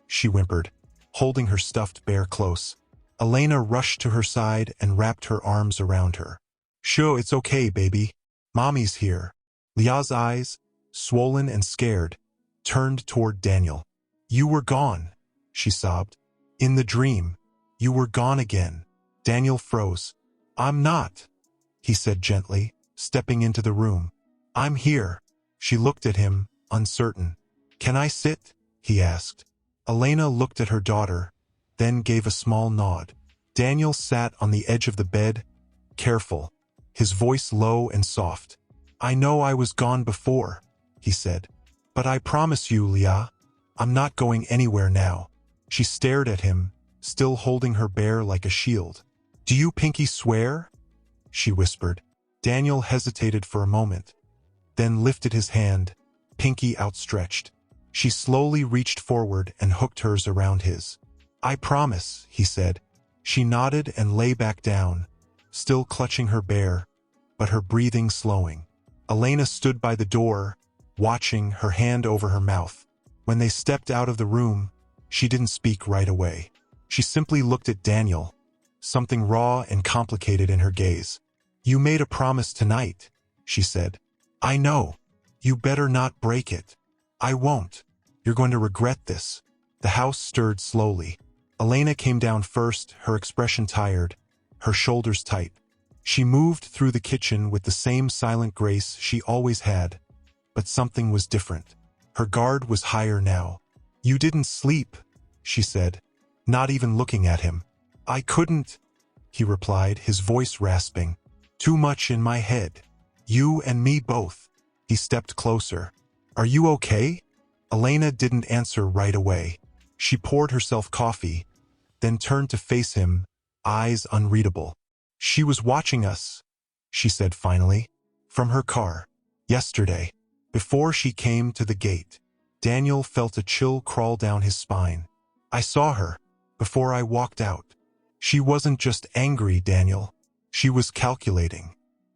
[SPEAKER 1] she whimpered, holding her stuffed bear close. Elena rushed to her side and wrapped her arms around her. "Sure, it's okay, baby. Mommy's here." Leah's eyes, swollen and scared, turned toward Daniel. "You were gone," she sobbed. "In the dream, you were gone again." Daniel froze. "I'm not," he said gently, stepping into the room. "I'm here." She looked at him, uncertain. "Can I sit?" he asked. Elena looked at her daughter, then gave a small nod. Daniel sat on the edge of the bed, careful, his voice low and soft. "I know I was gone before," he said. "But I promise you, Leah, I'm not going anywhere now." She stared at him, still holding her bear like a shield. "Do you pinky swear?" she whispered. Daniel hesitated for a moment, then lifted his hand, pinky outstretched. She slowly reached forward and hooked hers around his. "I promise," he said. She nodded and lay back down, still clutching her bear, but her breathing slowing. Elena stood by the door, watching, her hand over her mouth. When they stepped out of the room, she didn't speak right away. She simply looked at Daniel, something raw and complicated in her gaze. "You made a promise tonight," she said. "I know. You better not break it." "I won't. You're going to regret this." The house stirred slowly. Elena came down first, her expression tired, her shoulders tight. She moved through the kitchen with the same silent grace she always had, but something was different. Her guard was higher now. "You didn't sleep," she said, not even looking at him. "I couldn't," he replied, his voice rasping. "Too much in my head. You and me both." He stepped closer. "Are you okay?" Elena didn't answer right away. She poured herself coffee, then turned to face him, eyes unreadable. "She was watching us," she said finally, "from her car. Yesterday, before she came to the gate." Daniel felt a chill crawl down his spine. "I saw her, before I walked out. She wasn't just angry, Daniel. She was calculating.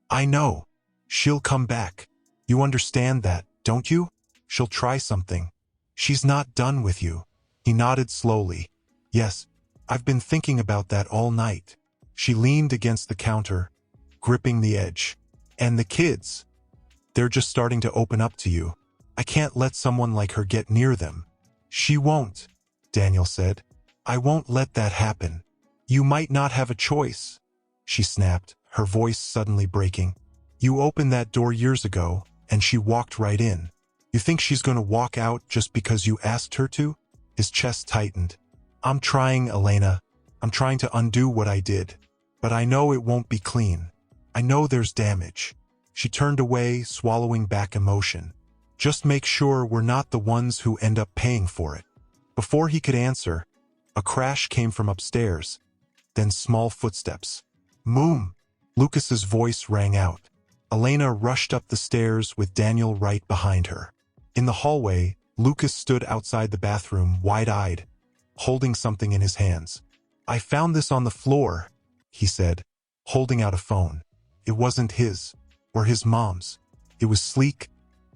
[SPEAKER 1] I know. She'll come back. You understand that, don't you? She'll try something. She's not done with you." He nodded slowly. "Yes, I've been thinking about that all night." She leaned against the counter, gripping the edge. "And the kids? They're just starting to open up to you. I can't let someone like her get near them." "She won't," Daniel said. "I won't let that happen." "You might not have a choice," she snapped, her voice suddenly breaking. "You opened that door years ago, and she walked right in. You think she's going to walk out just because you asked her to?" His chest tightened. "I'm trying, Elena. I'm trying to undo what I did. But I know it won't be clean. I know there's damage." She turned away, swallowing back emotion. "Just make sure we're not the ones who end up paying for it." Before he could answer, a crash came from upstairs, then small footsteps. "Moom!" Lucas's voice rang out. Elena rushed up the stairs with Daniel right behind her. In the hallway, Lucas stood outside the bathroom, wide-eyed, holding something in his hands. "I found this on the floor," he said, holding out a phone. It wasn't his, or his mom's. It was sleek,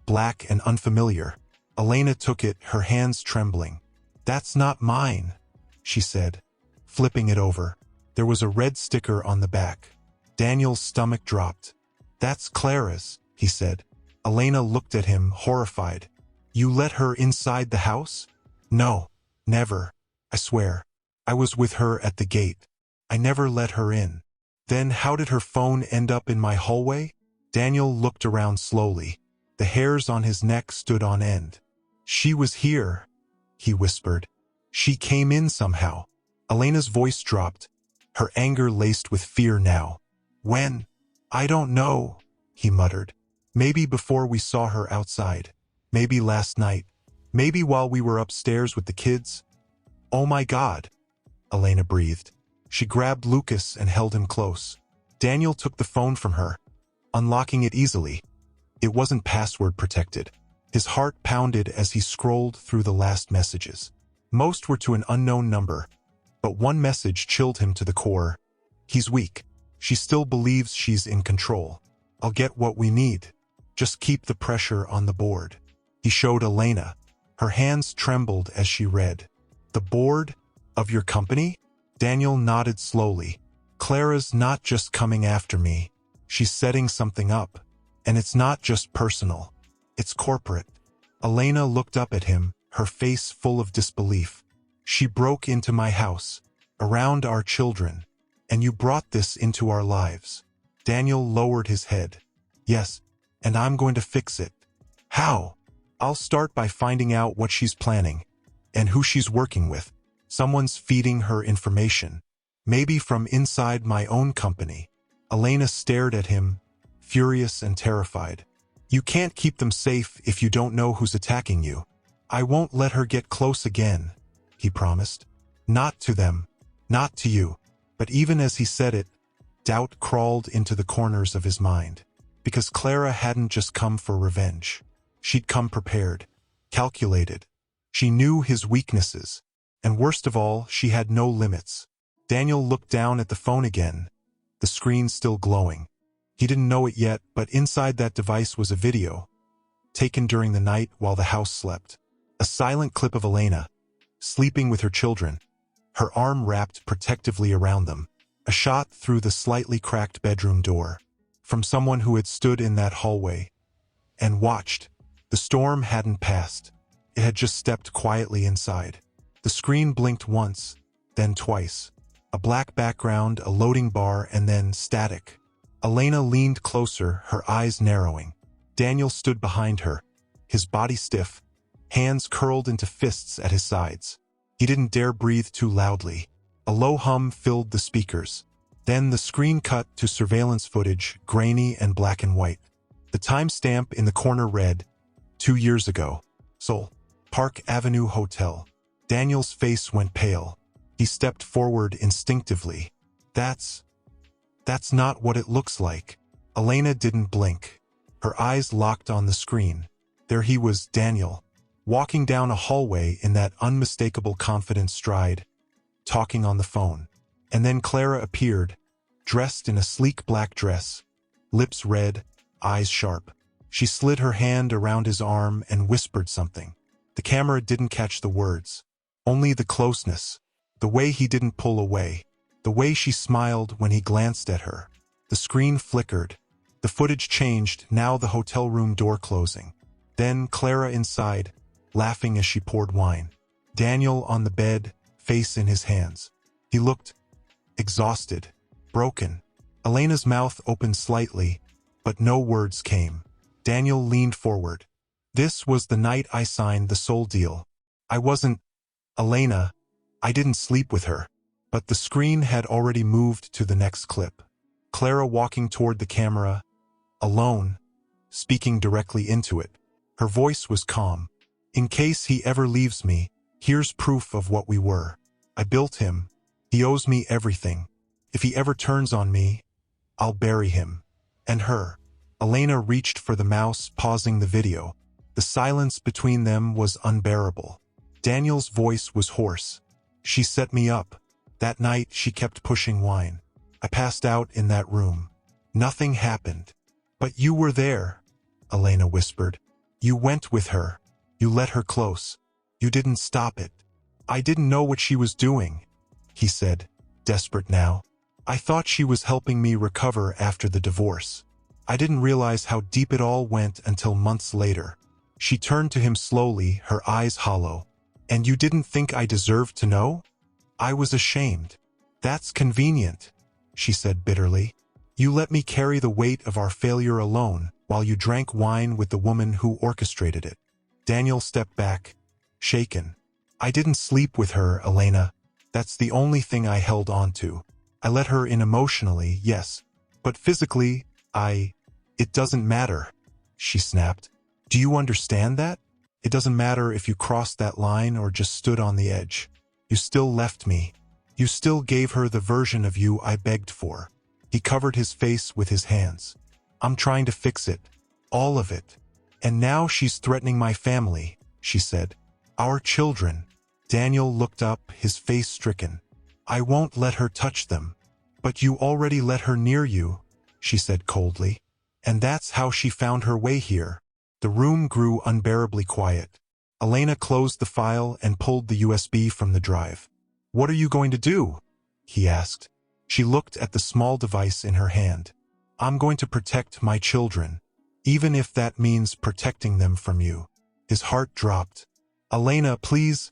[SPEAKER 1] black, and unfamiliar. Elena took it, her hands trembling. "That's not mine," she said, flipping it over. There was a red sticker on the back. Daniel's stomach dropped. "That's Clara's," he said. Elena looked at him, horrified. "You let her inside the house?" "No, never. I swear. I was with her at the gate. I never let her in." "Then how did her phone end up in my hallway?" Daniel looked around slowly. The hairs on his neck stood on end. "She was here," he whispered. "She came in somehow." Elena's voice dropped, her anger laced with fear now. "When?" "I don't know," he muttered. "Maybe before we saw her outside. Maybe last night. Maybe while we were upstairs with the kids." "Oh my God," Elena breathed. She grabbed Lucas and held him close. Daniel took the phone from her, unlocking it easily. It wasn't password protected. His heart pounded as he scrolled through the last messages. Most were to an unknown number, but one message chilled him to the core. "He's weak. She still believes she's in control. I'll get what we need. Just keep the pressure on the board." He showed Elena. Her hands trembled as she read. "The board of your company?" Daniel nodded slowly. "Clara's not just coming after me. She's setting something up. And it's not just personal. It's corporate." Elena looked up at him, her face full of disbelief. "She broke into my house, around our children, and you brought this into our lives." Daniel lowered his head. "Yes, and I'm going to fix it." "How?" "I'll start by finding out what she's planning, and who she's working with. Someone's feeding her information, maybe from inside my own company." Elena stared at him, furious and terrified. "You can't keep them safe if you don't know who's attacking you." "I won't let her get close again," he promised. "Not to them, not to you." But even as he said it, doubt crawled into the corners of his mind. Because Clara hadn't just come for revenge. She'd come prepared, calculated. She knew his weaknesses, and worst of all, she had no limits. Daniel looked down at the phone again, the screen still glowing. He didn't know it yet, but inside that device was a video, taken during the night while the house slept. A silent clip of Elena, sleeping with her children, her arm wrapped protectively around them. A shot through the slightly cracked bedroom door, from someone who had stood in that hallway and watched. The storm hadn't passed. It had just stepped quietly inside. The screen blinked once, then twice. A black background, a loading bar, and then static. Elena leaned closer, her eyes narrowing. Daniel stood behind her, his body stiff, hands curled into fists at his sides. He didn't dare breathe too loudly. A low hum filled the speakers. Then the screen cut to surveillance footage, grainy and black and white. The timestamp in the corner read, 2 years ago, Seoul, Park Avenue Hotel. Daniel's face went pale. He stepped forward instinctively. That's not what it looks like. Elena didn't blink. Her eyes locked on the screen. There he was, Daniel, walking down a hallway in that unmistakable confident stride, talking on the phone. And then Clara appeared, dressed in a sleek black dress, lips red, eyes sharp. She slid her hand around his arm and whispered something. The camera didn't catch the words, only the closeness, the way he didn't pull away, the way she smiled when he glanced at her. The screen flickered. The footage changed, now the hotel room door closing. Then Clara inside, laughing as she poured wine. Daniel on the bed, face in his hands. He looked exhausted, broken. Elena's mouth opened slightly, but no words came. Daniel leaned forward. This was the night I signed the soul deal. I wasn't Elena. I didn't sleep with her. But the screen had already moved to the next clip. Clara walking toward the camera, alone, speaking directly into it. Her voice was calm. In case he ever leaves me, here's proof of what we were. I built him. He owes me everything. If he ever turns on me, I'll bury him. And her. Elena reached for the mouse, pausing the video. The silence between them was unbearable. Daniel's voice was hoarse. She set me up. That night, she kept pushing wine. I passed out in that room. Nothing happened. But you were there, Elena whispered. You went with her. You let her close. You didn't stop it. I didn't know what she was doing, he said, desperate now. I thought she was helping me recover after the divorce. I didn't realize how deep it all went until months later. She turned to him slowly, her eyes hollow. And you didn't think I deserved to know? I was ashamed. That's convenient, she said bitterly. You let me carry the weight of our failure alone while you drank wine with the woman who orchestrated it. Daniel stepped back, shaken. I didn't sleep with her, Elena. That's the only thing I held on to. I let her in emotionally, yes. But physically, it doesn't matter, she snapped. Do you understand that? It doesn't matter if you crossed that line or just stood on the edge. You still left me. You still gave her the version of you I begged for. He covered his face with his hands. I'm trying to fix it. All of it. And now she's threatening my family, she said. Our children. Daniel looked up, his face stricken. I won't let her touch them. But you already let her near you, she said coldly. And that's how she found her way here. The room grew unbearably quiet. Elena closed the file and pulled the USB from the drive. What are you going to do? He asked. She looked at the small device in her hand. I'm going to protect my children, even if that means protecting them from you. His heart dropped. Elena, please.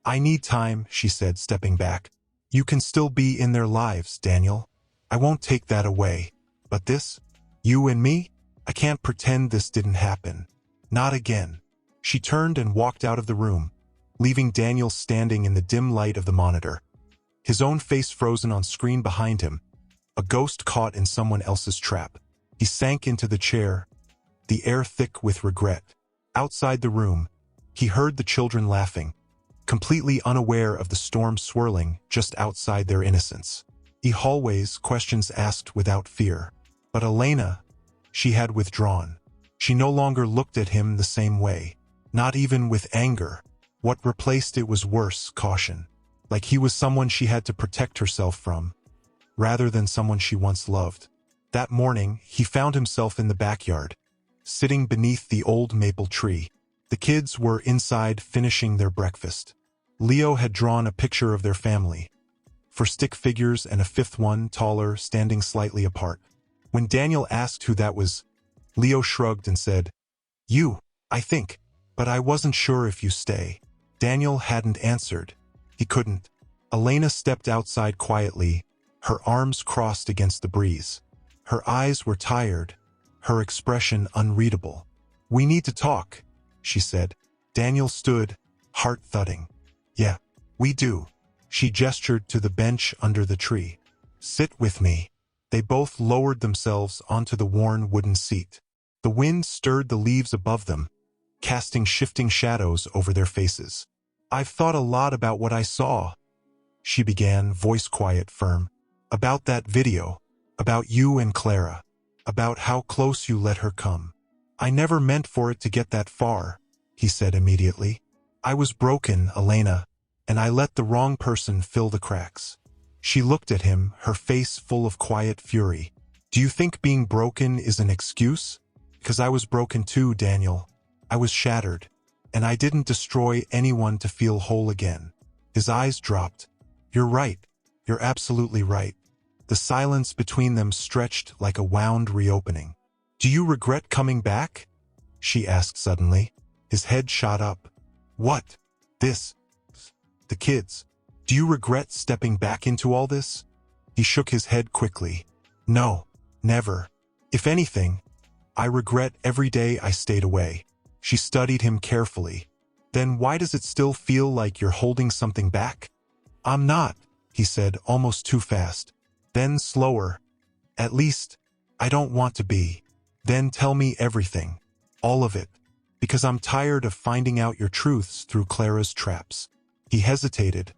[SPEAKER 1] I need time, she said, stepping back. You can still be in their lives, Daniel. I won't take that away. But this? You and me? I can't pretend this didn't happen. Not again. She turned and walked out of the room, leaving Daniel standing in the dim light of the monitor, his own face frozen on screen behind him, a ghost caught in someone else's trap. He sank into the chair, the air thick with regret. Outside the room, he heard the children laughing, completely unaware of the storm swirling just outside their innocence. The hallways, questions asked without fear. But Elena, she had withdrawn. She no longer looked at him the same way, not even with anger. What replaced it was worse, caution. Like he was someone she had to protect herself from, rather than someone she once loved. That morning, he found himself in the backyard, sitting beneath the old maple tree. The kids were inside finishing their breakfast. Leo had drawn a picture of their family, four stick figures and a fifth one, taller, standing slightly apart. When Daniel asked who that was, Leo shrugged and said, "You, I think, but I wasn't sure if you stay." Daniel hadn't answered. He couldn't. Elena stepped outside quietly, her arms crossed against the breeze. Her eyes were tired, her expression unreadable. "We need to talk," she said. Daniel stood, heart thudding. "Yeah, we do." She gestured to the bench under the tree. "Sit with me." They both lowered themselves onto the worn wooden seat. The wind stirred the leaves above them, casting shifting shadows over their faces. "I've thought a lot about what I saw," she began, voice quiet, firm. "About that video, about you and Clara, about how close you let her come. I never meant for it to get that far," he said immediately. "I was broken, Elena, and I let the wrong person fill the cracks." She looked at him, her face full of quiet fury. "Do you think being broken is an excuse? Because I was broken too, Daniel. I was shattered, and I didn't destroy anyone to feel whole again." His eyes dropped. "You're right. You're absolutely right." The silence between them stretched like a wound reopening. "Do you regret coming back?" she asked suddenly. His head shot up. "What? This? The kids? Do you regret stepping back into all this?" He shook his head quickly. "No, never. If anything, I regret every day I stayed away." She studied him carefully. "Then why does it still feel like you're holding something back?" "I'm not," he said, almost too fast. Then slower. "At least, I don't want to be." "Then tell me everything. All of it. Because I'm tired of finding out your truths through Clara's traps." He hesitated,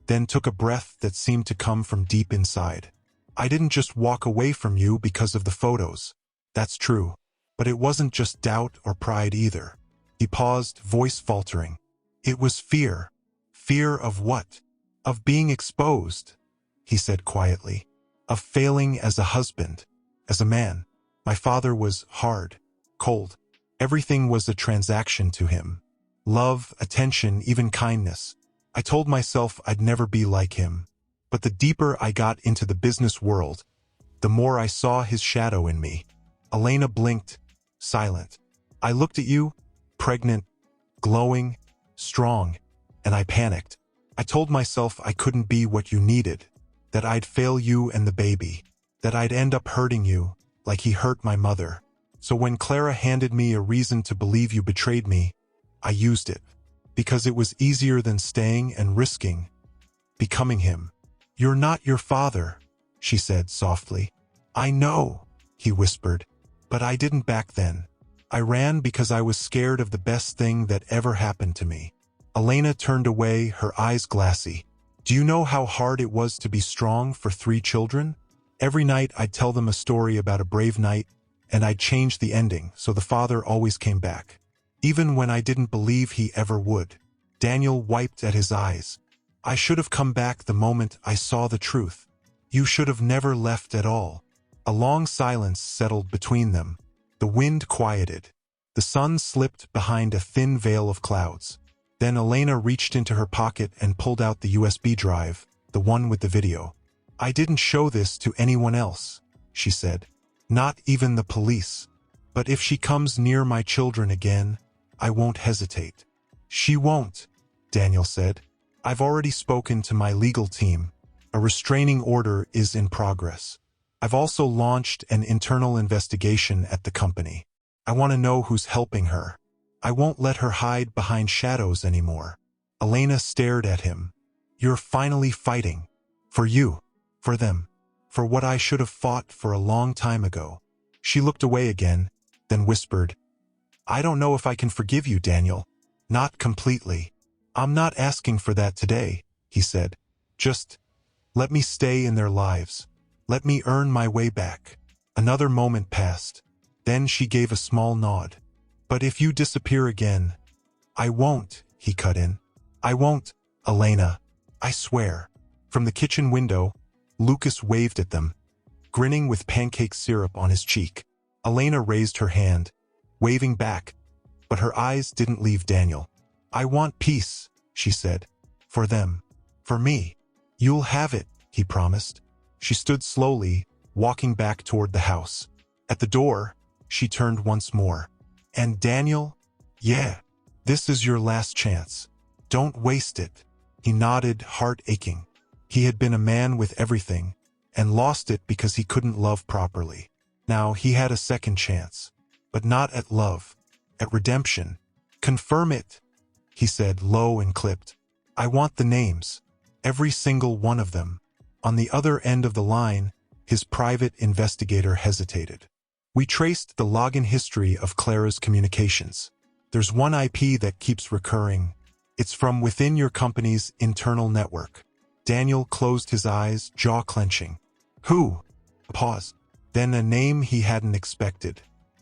[SPEAKER 1] then took a breath that seemed to come from deep inside. "I didn't just walk away from you because of the photos. That's true. But it wasn't just doubt or pride either." He paused, voice faltering. "It was fear." "Fear of what?" "Of being exposed," he said quietly. "Of failing as a husband, as a man. My father was hard, cold. Everything was a transaction to him. Love, attention, even kindness. I told myself I'd never be like him. But the deeper I got into the business world, the more I saw his shadow in me." Elena blinked, silent. "I looked at you, pregnant, glowing, strong, and I panicked. I told myself I couldn't be what you needed, that I'd fail you and the baby, that I'd end up hurting you, like he hurt my mother. So when Clara handed me a reason to believe you betrayed me, I used it. Because it was easier than staying and risking becoming him." "You're not your father," she said softly. "I know," he whispered. "But I didn't back then. I ran because I was scared of the best thing that ever happened to me." Elena turned away, her eyes glassy. "Do you know how hard it was to be strong for 3 children? Every night I'd tell them a story about a brave knight, and I'd change the ending so the father always came back. Even when I didn't believe he ever would." Daniel wiped at his eyes. "I should have come back the moment I saw the truth. You should have never left at all." A long silence settled between them. The wind quieted. The sun slipped behind a thin veil of clouds. Then Elena reached into her pocket and pulled out the USB drive, the one with the video. "I didn't show this to anyone else," she said. "Not even the police. But if she comes near my children again, I won't hesitate." "She won't," Daniel said. "I've already spoken to my legal team. A restraining order is in progress. I've also launched an internal investigation at the company. I want to know who's helping her. I won't let her hide behind shadows anymore." Elena stared at him. "You're finally fighting. For you. For them. For what I should have fought for a long time ago." She looked away again, then whispered, "I don't know if I can forgive you, Daniel. Not completely." "I'm not asking for that today," he said. "Just let me stay in their lives. Let me earn my way back." Another moment passed. Then she gave a small nod. But if you disappear again, I won't, he cut in. I won't, Elena. I swear. From the kitchen window, Lucas waved at them, grinning with pancake syrup on his cheek. Elena raised her hand, waving back, but her eyes didn't leave Daniel. I want peace, she said. For them. For me. You'll have it, he promised. She stood slowly, walking back toward the house. At the door, she turned once more. And Daniel? Yeah. This is your last chance. Don't waste it. He nodded, heart aching. He had been a man with everything, and lost it because he couldn't love properly. Now he had a second chance. But not at love. At redemption. Confirm it, he said, low and clipped. I want the names. Every single one of them. On the other end of the line, his private investigator hesitated. We traced the login history of Clara's communications. There's one IP that keeps recurring. It's from within your company's internal network. Daniel closed his eyes, jaw clenching. Who? Pause. Then a name he hadn't expected.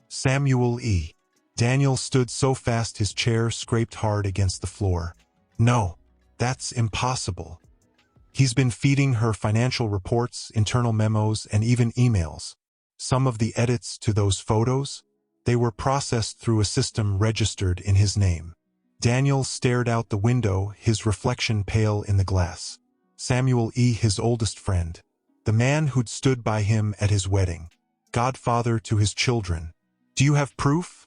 [SPEAKER 1] Samuel E. Daniel stood so fast his chair scraped hard against the floor. No, that's impossible. He's been feeding her financial reports, internal memos, and even emails. Some of the edits to those photos, they were processed through a system registered in his name. Daniel stared out the window, his reflection pale in the glass. Samuel E., his oldest friend. The man who'd stood by him at his wedding. Godfather to his children. Do you have proof?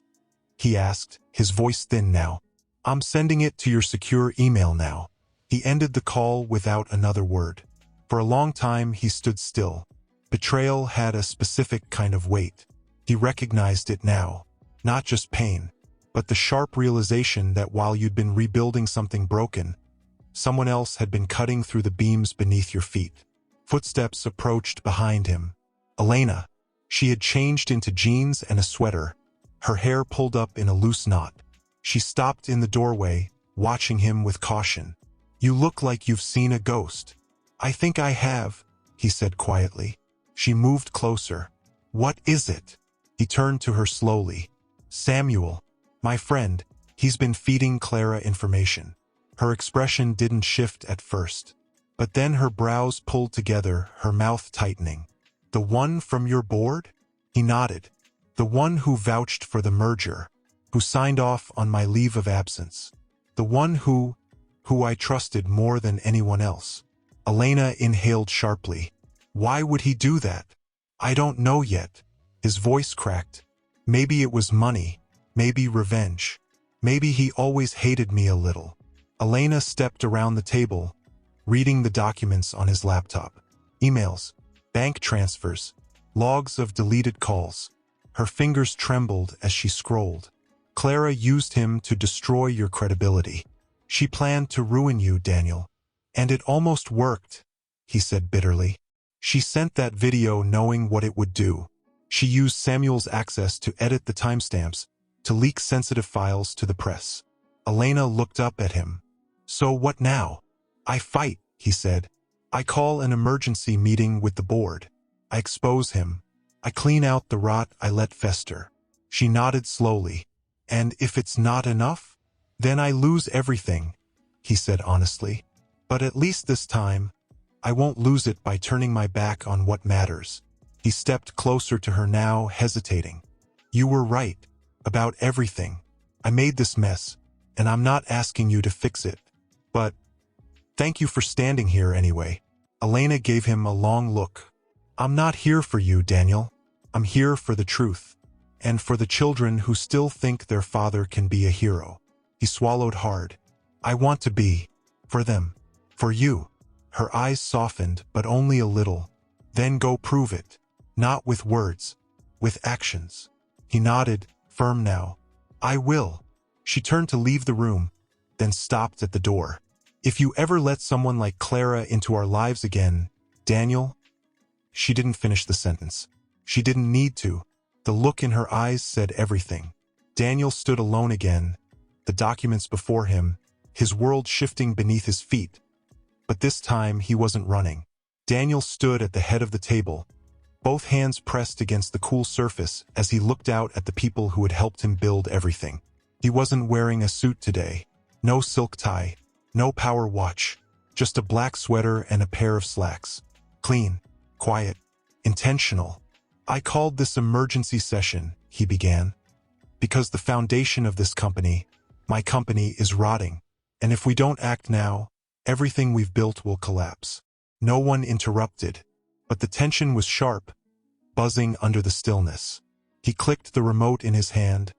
[SPEAKER 1] He asked, his voice thin now. I'm sending it to your secure email now. He ended the call without another word. For a long time he stood still. Betrayal had a specific kind of weight. He recognized it now. Not just pain, but the sharp realization that while you'd been rebuilding something broken, someone else had been cutting through the beams beneath your feet. Footsteps approached behind him. Elena. She had changed into jeans and a sweater, her hair pulled up in a loose knot. She stopped in the doorway, watching him with caution. You look like you've seen a ghost. I think I have, he said quietly. She moved closer. What is it? He turned to her slowly. Samuel. My friend. He's been feeding Clara information. Her expression didn't shift at first. But then her brows pulled together, her mouth tightening. The one from your board? He nodded. The one who vouched for the merger, who signed off on my leave of absence. The one who I trusted more than anyone else. Elena inhaled sharply. Why would he do that? I don't know yet. His voice cracked. Maybe it was money. Maybe revenge. Maybe he always hated me a little. Elena stepped around the table, reading the documents on his laptop. Emails, bank transfers, logs of deleted calls. Her fingers trembled as she scrolled. Clara used him to destroy your credibility. She planned to ruin you, Daniel. And it almost worked, he said bitterly. She sent that video knowing what it would do. She used Samuel's access to edit the timestamps, to leak sensitive files to the press. Elena looked up at him. So what now? I fight, he said. I call an emergency meeting with the board. I expose him. I clean out the rot I let fester. She nodded slowly. And if it's not enough? Then I lose everything, he said honestly. But at least this time, I won't lose it by turning my back on what matters. He stepped closer to her now, hesitating. You were right. About everything. I made this mess, and I'm not asking you to fix it. But thank you for standing here anyway. Elena gave him a long look. I'm not here for you, Daniel. I'm here for the truth. And for the children who still think their father can be a hero. He swallowed hard. I want to be. For them. For you. Her eyes softened, but only a little. Then go prove it. Not with words. With actions. He nodded, firm now. I will. She turned to leave the room, then stopped at the door. If you ever let someone like Clara into our lives again, Daniel. She didn't finish the sentence. She didn't need to. The look in her eyes said everything. Daniel stood alone again, the documents before him, his world shifting beneath his feet. But this time he wasn't running. Daniel stood at the head of the table, both hands pressed against the cool surface as he looked out at the people who had helped him build everything. He wasn't wearing a suit today. No silk tie, no power watch, just a black sweater and a pair of slacks. Clean, quiet, intentional. I called this emergency session, he began, because the foundation of this company, my company, is rotting, and if we don't act now, everything we've built will collapse. No one interrupted, but the tension was sharp, buzzing under the stillness. He clicked the remote in his hand,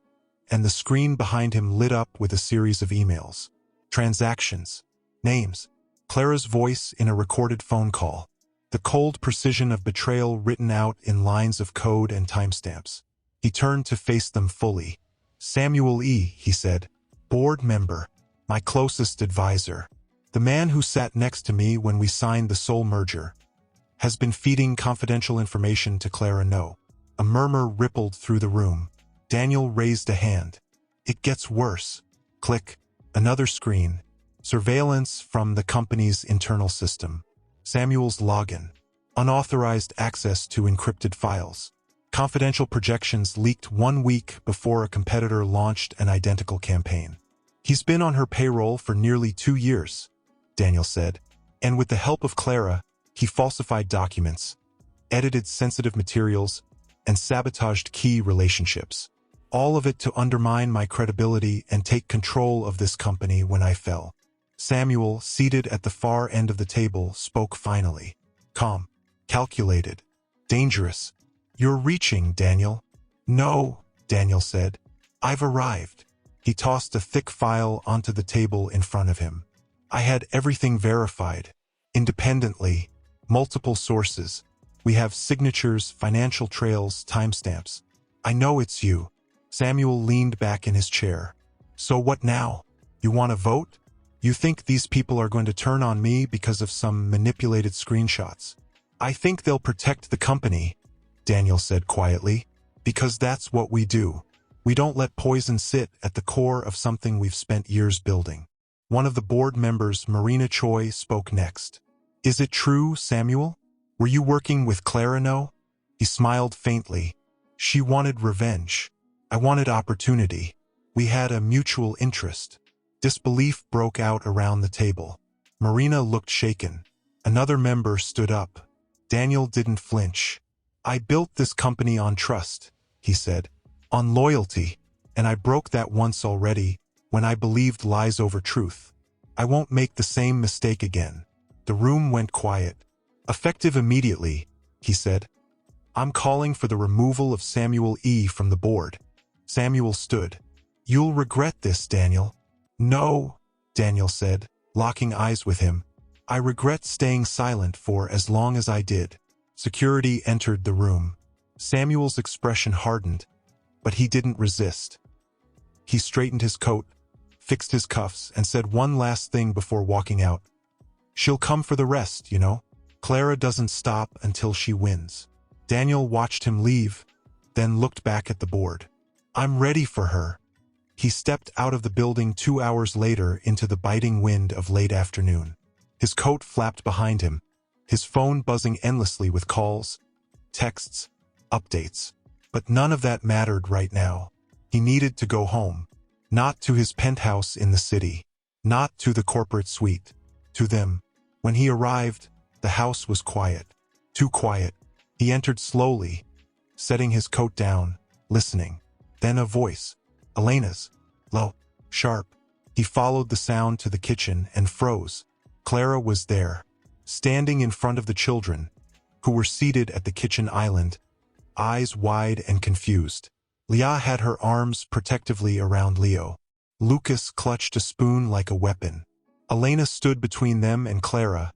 [SPEAKER 1] and the screen behind him lit up with a series of emails. Transactions, names, Clara's voice in a recorded phone call, the cold precision of betrayal written out in lines of code and timestamps. He turned to face them fully. Samuel E., he said, board member, my closest advisor, the man who sat next to me when we signed the Soul merger, has been feeding confidential information to Clara No. A murmur rippled through the room. Daniel raised a hand. It gets worse. Click. Another screen. Surveillance from the company's internal system. Samuel's login. Unauthorized access to encrypted files. Confidential projections leaked 1 week before a competitor launched an identical campaign. He's been on her payroll for nearly 2 years, Daniel said, and with the help of Clara, he falsified documents, edited sensitive materials, and sabotaged key relationships. All of it to undermine my credibility and take control of this company when I fell. Samuel, seated at the far end of the table, spoke finally. Calm, calculated, dangerous. You're reaching, Daniel. No, Daniel said. I've arrived. He tossed a thick file onto the table in front of him. I had everything verified, independently, multiple sources. We have signatures, financial trails, timestamps. I know it's you. Samuel leaned back in his chair. So what now? You want to vote? You think these people are going to turn on me because of some manipulated screenshots? I think they'll protect the company, Daniel said quietly, because that's what we do. We don't let poison sit at the core of something we've spent years building. One of the board members, Marina Choi, spoke next. Is it true, Samuel? Were you working with Clara No? He smiled faintly. She wanted revenge. I wanted opportunity. We had a mutual interest. Disbelief broke out around the table. Marina looked shaken. Another member stood up. Daniel didn't flinch. I built this company on trust, he said, on loyalty, and I broke that once already when I believed lies over truth. I won't make the same mistake again. The room went quiet. Effective immediately, he said. I'm calling for the removal of Samuel E. from the board. Samuel stood. You'll regret this, Daniel. No, Daniel said, locking eyes with him. I regret staying silent for as long as I did. Security entered the room. Samuel's expression hardened, but he didn't resist. He straightened his coat, fixed his cuffs, and said one last thing before walking out. She'll come for the rest, you know. Clara doesn't stop until she wins. Daniel watched him leave, then looked back at the board. I'm ready for her. He stepped out of the building 2 hours later into the biting wind of late afternoon. His coat flapped behind him, his phone buzzing endlessly with calls, texts, updates. But none of that mattered right now. He needed to go home. Not to his penthouse in the city. Not to the corporate suite. To them. When he arrived, the house was quiet. Too quiet. He entered slowly, setting his coat down, listening. Then a voice. Elena's. Low. Sharp. He followed the sound to the kitchen and froze. Clara was there, standing in front of the children, who were seated at the kitchen island, eyes wide and confused. Leah had her arms protectively around Leo. Lucas clutched a spoon like a weapon. Elena stood between them and Clara,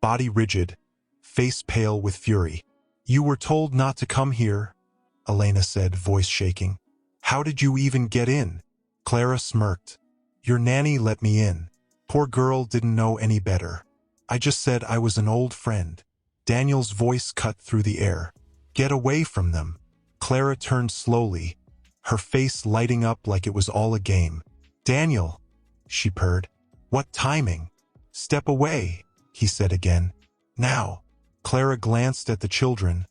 [SPEAKER 1] body rigid, face pale with fury. You were told not to come here, Elena said, voice shaking. How did you even get in? Clara smirked. Your nanny let me in. Poor girl didn't know any better. I just said I was an old friend. Daniel's voice cut through the air. Get away from them. Clara turned slowly, her face lighting up like it was all a game. Daniel, she purred. What timing? Step away, he said again. Now. Clara glanced at the children,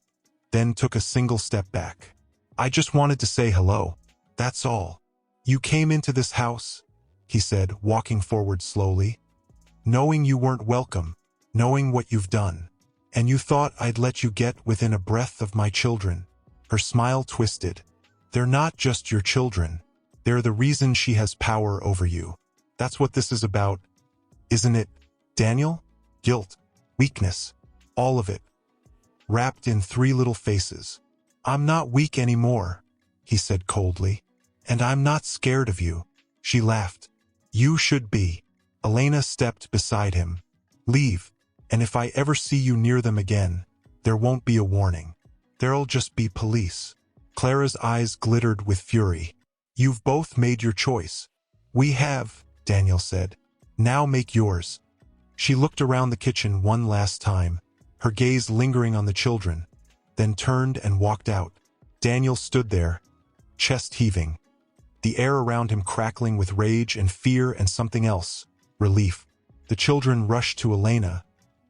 [SPEAKER 1] then took a single step back. "I just wanted to say hello. That's all." "You came into this house," he said, walking forward slowly, "knowing you weren't welcome, knowing what you've done. And you thought I'd let you get within a breath of my children." Her smile twisted. "They're not just your children. They're the reason she has power over you. That's what this is about, isn't it, Daniel? Guilt, weakness, all of it, wrapped in 3 little faces." "I'm not weak anymore," he said coldly. "And I'm not scared of you." She laughed. "You should be." Elena stepped beside him. "Leave, and if I ever see you near them again, there won't be a warning. There'll just be police." Clara's eyes glittered with fury. "You've both made your choice." "We have," Daniel said. "Now make yours." She looked around the kitchen one last time, her gaze lingering on the children, then turned and walked out. Daniel stood there, chest heaving, the air around him crackling with rage and fear and something else, relief. The children rushed to Elena,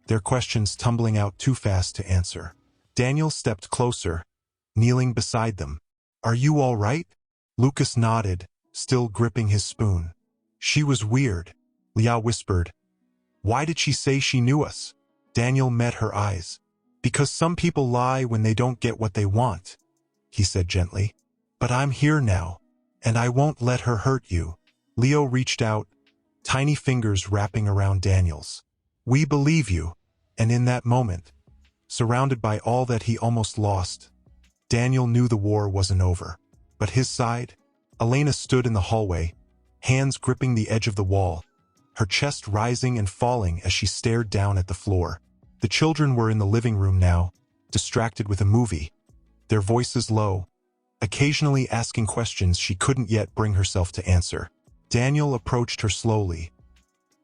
[SPEAKER 1] their questions tumbling out too fast to answer. Daniel stepped closer, kneeling beside them. "Are you all right?" Lucas nodded, still gripping his spoon. "She was weird," Leah whispered. "Why did she say she knew us?" Daniel met her eyes. "Because some people lie when they don't get what they want," he said gently. "But I'm here now, and I won't let her hurt you." Leo reached out, tiny fingers wrapping around Daniel's. "We believe you." And in that moment, surrounded by all that he almost lost, Daniel knew the war wasn't over. But his side? Elena stood in the hallway, hands gripping the edge of the wall, her chest rising and falling as she stared down at the floor. The children were in the living room now, distracted with a movie, their voices low, occasionally asking questions she couldn't yet bring herself to answer. Daniel approached her slowly,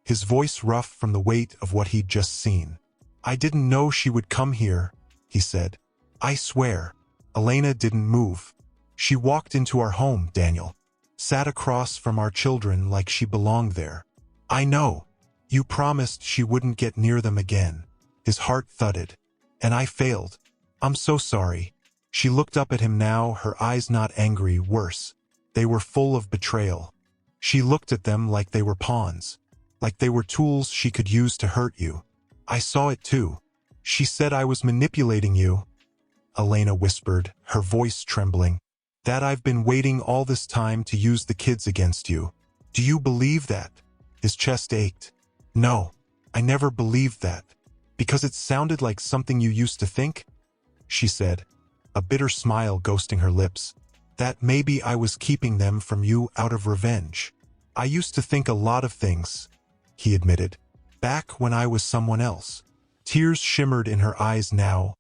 [SPEAKER 1] his voice rough from the weight of what he'd just seen. "I didn't know she would come here," he said. "I swear." Elena didn't move. "She walked into our home, Daniel. Sat across from our children like she belonged there." "I know. You promised she wouldn't get near them again." His heart thudded. "And I failed. I'm so sorry." She looked up at him now, her eyes not angry, worse. They were full of betrayal. She looked at them like they were pawns, like they were tools she could use to hurt you. "I saw it too. She said I was manipulating you," Elena whispered, her voice trembling. "That I've been waiting all this time to use the kids against you. Do you believe that?" His chest ached. "No, I never believed that. Because it sounded like something you used to think," she said, a bitter smile ghosting her lips. "That maybe I was keeping them from you out of revenge. I used to think a lot of things," he admitted, "back when I was someone else." Tears shimmered in her eyes now,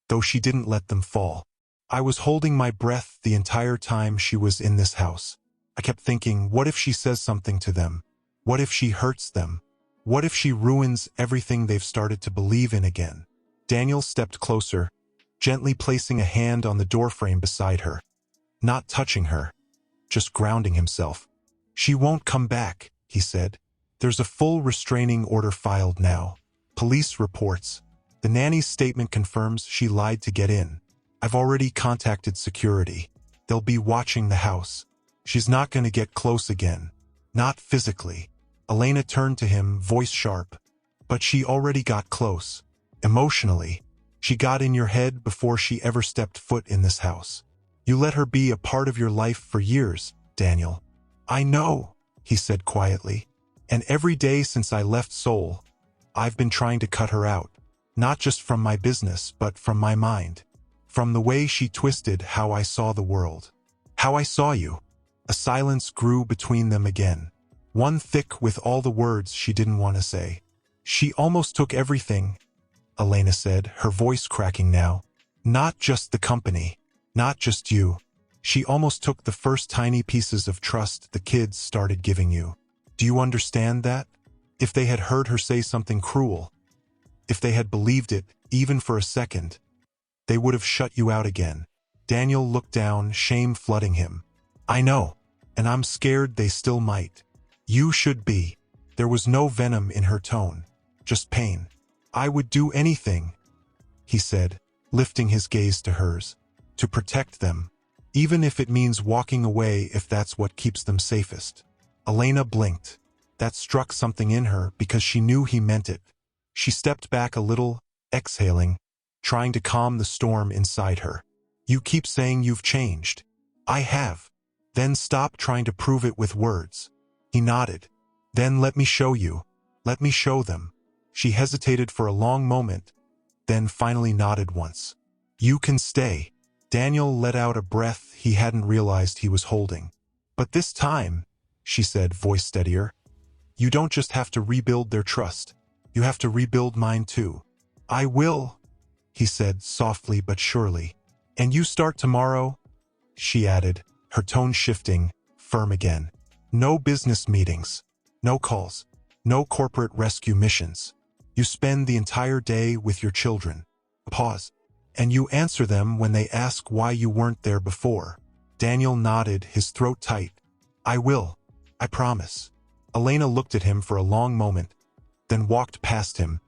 [SPEAKER 1] though she didn't let them fall. "I was holding my breath the entire time she was in this house. I kept thinking, what if she says something to them? What if she hurts them? What if she ruins everything they've started to believe in again?" Daniel stepped closer, gently placing a hand on the doorframe beside her. Not touching her, just grounding himself. "She won't come back," he said. "There's a full restraining order filed now. Police reports. The nanny's statement confirms she lied to get in. I've already contacted security. They'll be watching the house. She's not going to get close again. Not physically." Elena turned to him, voice sharp. "But she already got close. Emotionally. She got in your head before she ever stepped foot in this house. You let her be a part of your life for years, Daniel." "I know," he said quietly. "And every day since I left Seoul, I've been trying to cut her out. Not just from my business, but from my mind. From the way she twisted how I saw the world. How I saw you." A silence grew between them again, one thick with all the words she didn't want to say. "She almost took everything," Elena said, her voice cracking now. "Not just the company, not just you. She almost took the first tiny pieces of trust the kids started giving you. Do you understand that? If they had heard her say something cruel, if they had believed it, even for a second, they would have shut you out again." Daniel looked down, shame flooding him. "I know, and I'm scared they still might." "You should be." There was no venom in her tone, just pain. "I would do anything," he said, lifting his gaze to hers. To protect them, even if it means walking away if that's what keeps them safest. Elena blinked. That struck something in her because she knew he meant it. She stepped back a little, exhaling, trying to calm the storm inside her. You keep saying you've changed. I have. Then stop trying to prove it with words. He nodded. Then let me show you. Let me show them. She hesitated for a long moment, then finally nodded once. You can stay. Daniel let out a breath he hadn't realized he was holding. But this time, she said, voice steadier, you don't just have to rebuild their trust. You have to rebuild mine too. I will, he said softly but surely. And you start tomorrow, she added, her tone shifting, firm again. No business meetings, no calls, no corporate rescue missions. You spend the entire day with your children. Pause. And you answer them when they ask why you weren't there before. Daniel nodded, his throat tight. I will. I promise. Elena looked at him for a long moment, then walked past him,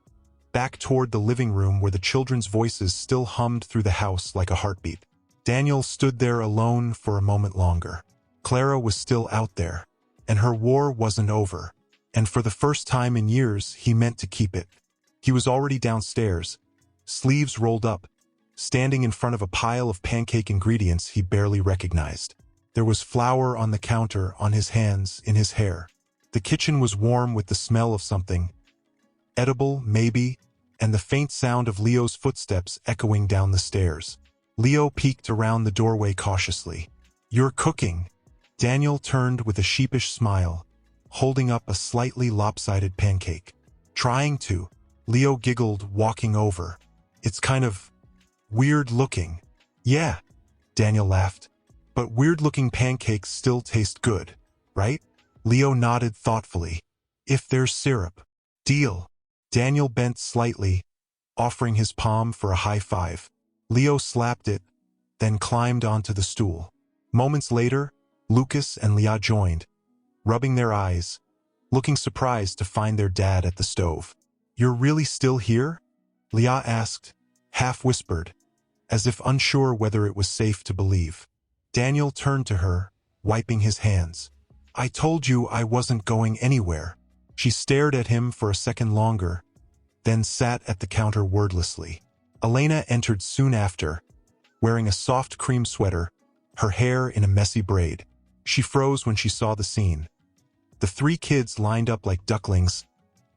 [SPEAKER 1] back toward the living room where the children's voices still hummed through the house like a heartbeat. Daniel stood there alone for a moment longer. Clara was still out there, and her war wasn't over, and for the first time in years he meant to keep it. He was already downstairs, sleeves rolled up, standing in front of a pile of pancake ingredients he barely recognized. There was flour on the counter, on his hands, in his hair. The kitchen was warm with the smell of something, edible, maybe, and the faint sound of Leo's footsteps echoing down the stairs. Leo peeked around the doorway cautiously. You're cooking. Daniel turned with a sheepish smile, holding up a slightly lopsided pancake. Trying to. Leo giggled, walking over. It's kind of weird looking. Yeah, Daniel laughed. But weird-looking pancakes still taste good, right? Leo nodded thoughtfully. If there's syrup. Deal. Daniel bent slightly, offering his palm for a high five. Leo slapped it, then climbed onto the stool. Moments later, Lucas and Leah joined, rubbing their eyes, looking surprised to find their dad at the stove. You're really still here? Leah asked, half-whispered, as if unsure whether it was safe to believe. Daniel turned to her, wiping his hands. I told you I wasn't going anywhere. She stared at him for a second longer, then sat at the counter wordlessly. Elena entered soon after, wearing a soft cream sweater, her hair in a messy braid. She froze when she saw the scene. The three kids lined up like ducklings,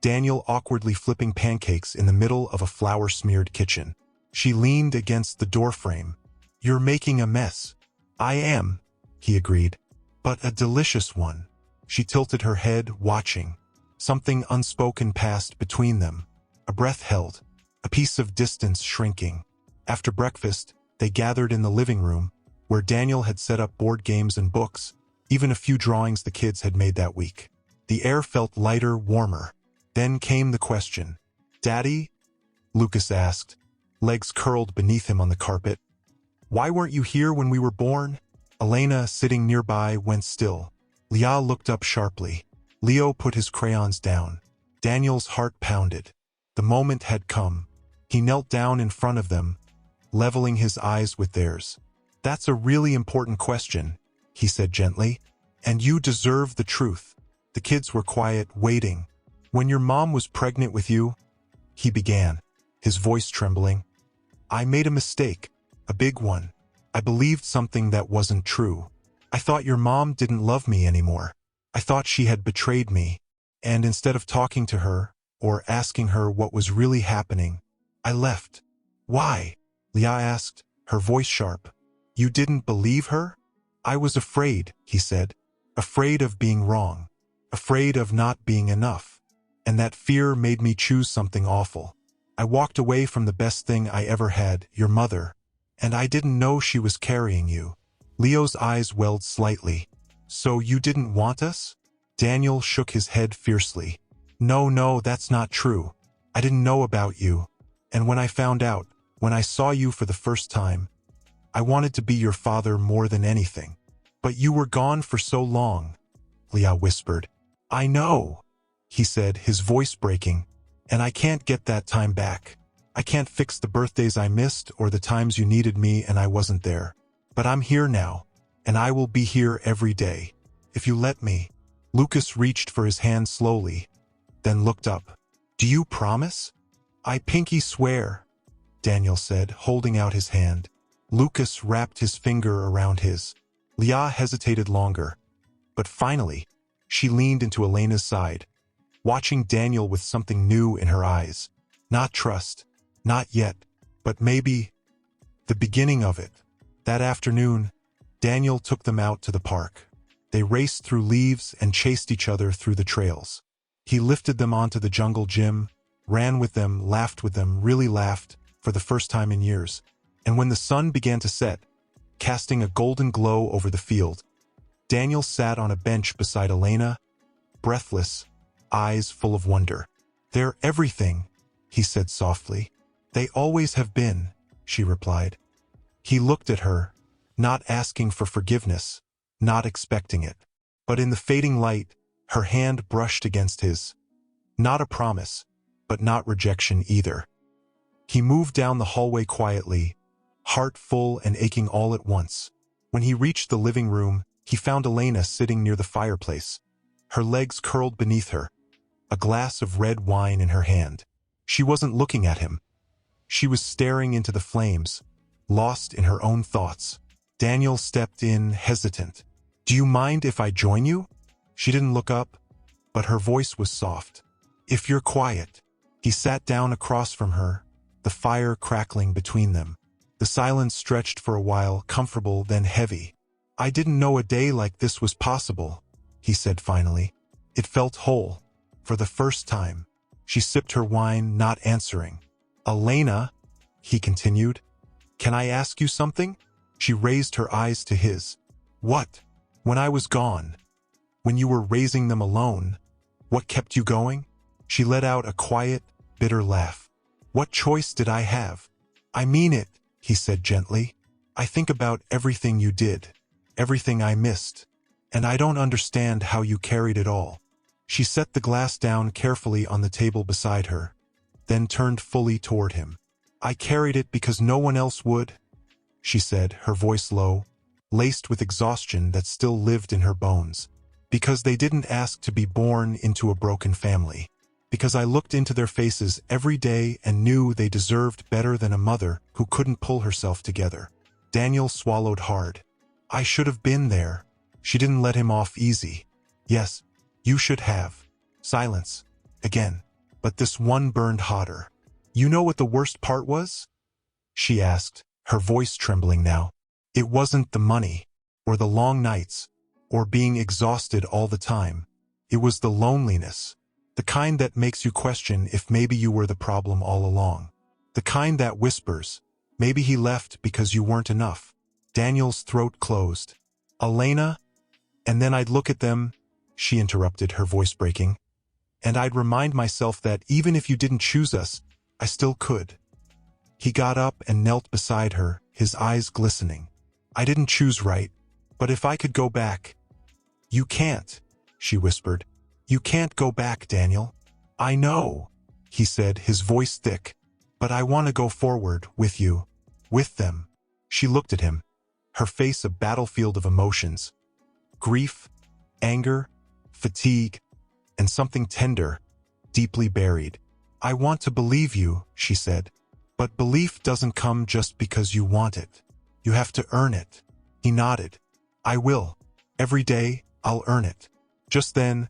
[SPEAKER 1] Daniel awkwardly flipping pancakes in the middle of a flour-smeared kitchen. She leaned against the doorframe. You're making a mess. I am, he agreed. But a delicious one. She tilted her head, watching. Something unspoken passed between them. A breath held, a piece of distance shrinking. After breakfast, they gathered in the living room, where Daniel had set up board games and books, even a few drawings the kids had made that week. The air felt lighter, warmer. Then came the question. Daddy? Lucas asked, legs curled beneath him on the carpet. Why weren't you here when we were born? Elena, sitting nearby, went still. Leah looked up sharply. Leo put his crayons down. Daniel's heart pounded. The moment had come. He knelt down in front of them, leveling his eyes with theirs. That's a really important question, he said gently. And you deserve the truth. The kids were quiet, waiting. When your mom was pregnant with you, he began, his voice trembling. I made a mistake. A big one. I believed something that wasn't true. I thought your mom didn't love me anymore. I thought she had betrayed me. And instead of talking to her, or asking her what was really happening, I left. Why? Leah asked, her voice sharp. You didn't believe her? I was afraid, he said. Afraid of being wrong. Afraid of not being enough. And that fear made me choose something awful. I walked away from the best thing I ever had, your mother. And I didn't know she was carrying you. Leo's eyes welled slightly. So you didn't want us? Daniel shook his head fiercely. No, that's not true. I didn't know about you. And when I found out, when I saw you for the first time, I wanted to be your father more than anything. But you were gone for so long, Leah whispered. I know, he said, his voice breaking. And I can't get that time back. I can't fix the birthdays I missed or the times you needed me and I wasn't there. But I'm here now, and I will be here every day. If you let me." Lucas reached for his hand slowly, then looked up. "Do you promise?" "I pinky swear," Daniel said, holding out his hand. Lucas wrapped his finger around his. Leah hesitated longer, but finally, she leaned into Elena's side, watching Daniel with something new in her eyes. Not trust, not yet, but maybe the beginning of it. That afternoon, Daniel took them out to the park. They raced through leaves and chased each other through the trails. He lifted them onto the jungle gym, ran with them, laughed with them, really laughed, for the first time in years. And when the sun began to set, casting a golden glow over the field, Daniel sat on a bench beside Elena, breathless, eyes full of wonder. "They're everything," he said softly. "They always have been," she replied. He looked at her, not asking for forgiveness, not expecting it. But in the fading light, her hand brushed against his. Not a promise, but not rejection either. He moved down the hallway quietly, heart full and aching all at once. When he reached the living room, he found Elena sitting near the fireplace, her legs curled beneath her, a glass of red wine in her hand. She wasn't looking at him. She was staring into the flames, lost in her own thoughts. Daniel stepped in, hesitant. "Do you mind if I join you?" She didn't look up, but her voice was soft. "If you're quiet." He sat down across from her, the fire crackling between them. The silence stretched for a while, comfortable then heavy. "I didn't know a day like this was possible," he said finally. It felt whole. For the first time, she sipped her wine, not answering. "Elena," he continued, "can I ask you something?" She raised her eyes to his. "What?" "When I was gone, when you were raising them alone, what kept you going?" She let out a quiet, bitter laugh. "What choice did I have?" "I mean it," he said gently. "I think about everything you did, everything I missed, and I don't understand how you carried it all." She set the glass down carefully on the table beside her, then turned fully toward him. "I carried it because no one else would," she said, her voice low, laced with exhaustion that still lived in her bones. "Because they didn't ask to be born into a broken family. Because I looked into their faces every day and knew they deserved better than a mother who couldn't pull herself together." Daniel swallowed hard. "I should have been there." She didn't let him off easy. "Yes, you should have." Silence. Again. But this one burned hotter. "You know what the worst part was?" she asked, her voice trembling now. "It wasn't the money, or the long nights, or being exhausted all the time. It was the loneliness. The kind that makes you question if maybe you were the problem all along. The kind that whispers, maybe he left because you weren't enough." Daniel's throat closed. "Elena," and then I'd look at them, she interrupted, her voice breaking, "and I'd remind myself that even if you didn't choose us, I still could." He got up and knelt beside her, his eyes glistening. "I didn't choose right, but if I could go back." "You can't," she whispered. "You can't go back, Daniel." "I know," he said, his voice thick, "but I want to go forward with you, with them." She looked at him, her face a battlefield of emotions. Grief, anger, fatigue, and something tender, deeply buried. "I want to believe you," she said, "but belief doesn't come just because you want it. You have to earn it." He nodded. "I will. Every day, I'll earn it." Just then,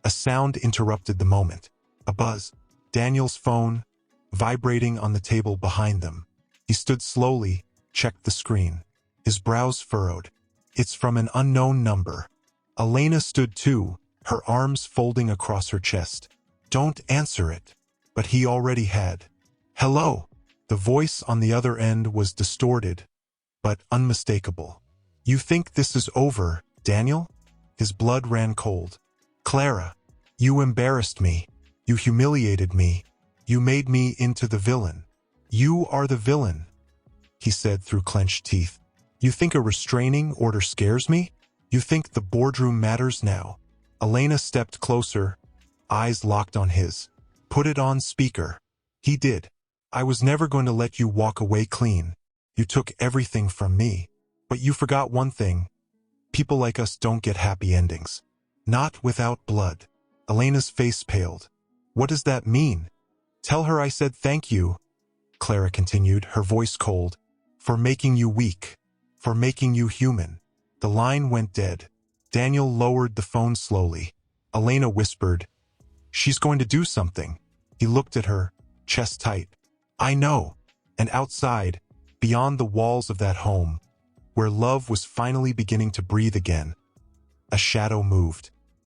[SPEAKER 1] a sound interrupted the moment. A buzz. Daniel's phone, vibrating on the table behind them. He stood slowly, checked the screen. His brows furrowed. "It's from an unknown number." Elena stood too, her arms folding across her chest. "Don't answer it." But he already had. "Hello." The voice on the other end was distorted, but unmistakable. "You think this is over, Daniel?" His blood ran cold. "Clara, you embarrassed me. You humiliated me. You made me into the villain." "You are the villain," he said through clenched teeth. "You think a restraining order scares me? You think the boardroom matters now?" Elena stepped closer, eyes locked on his. "Put it on speaker." He did. I was never going to let you walk away clean. You took everything from me. But you forgot one thing. People like us don't get happy endings. Not without blood. Elena's face paled. What does that mean? Tell her I said thank you, Clara continued, her voice cold. For making you weak. For making you human. The line went dead. Daniel lowered the phone slowly. Elena whispered, She's going to do something. He looked at her, chest tight. I know. And outside, beyond the walls of that home, where love was finally beginning to breathe again, a shadow moved.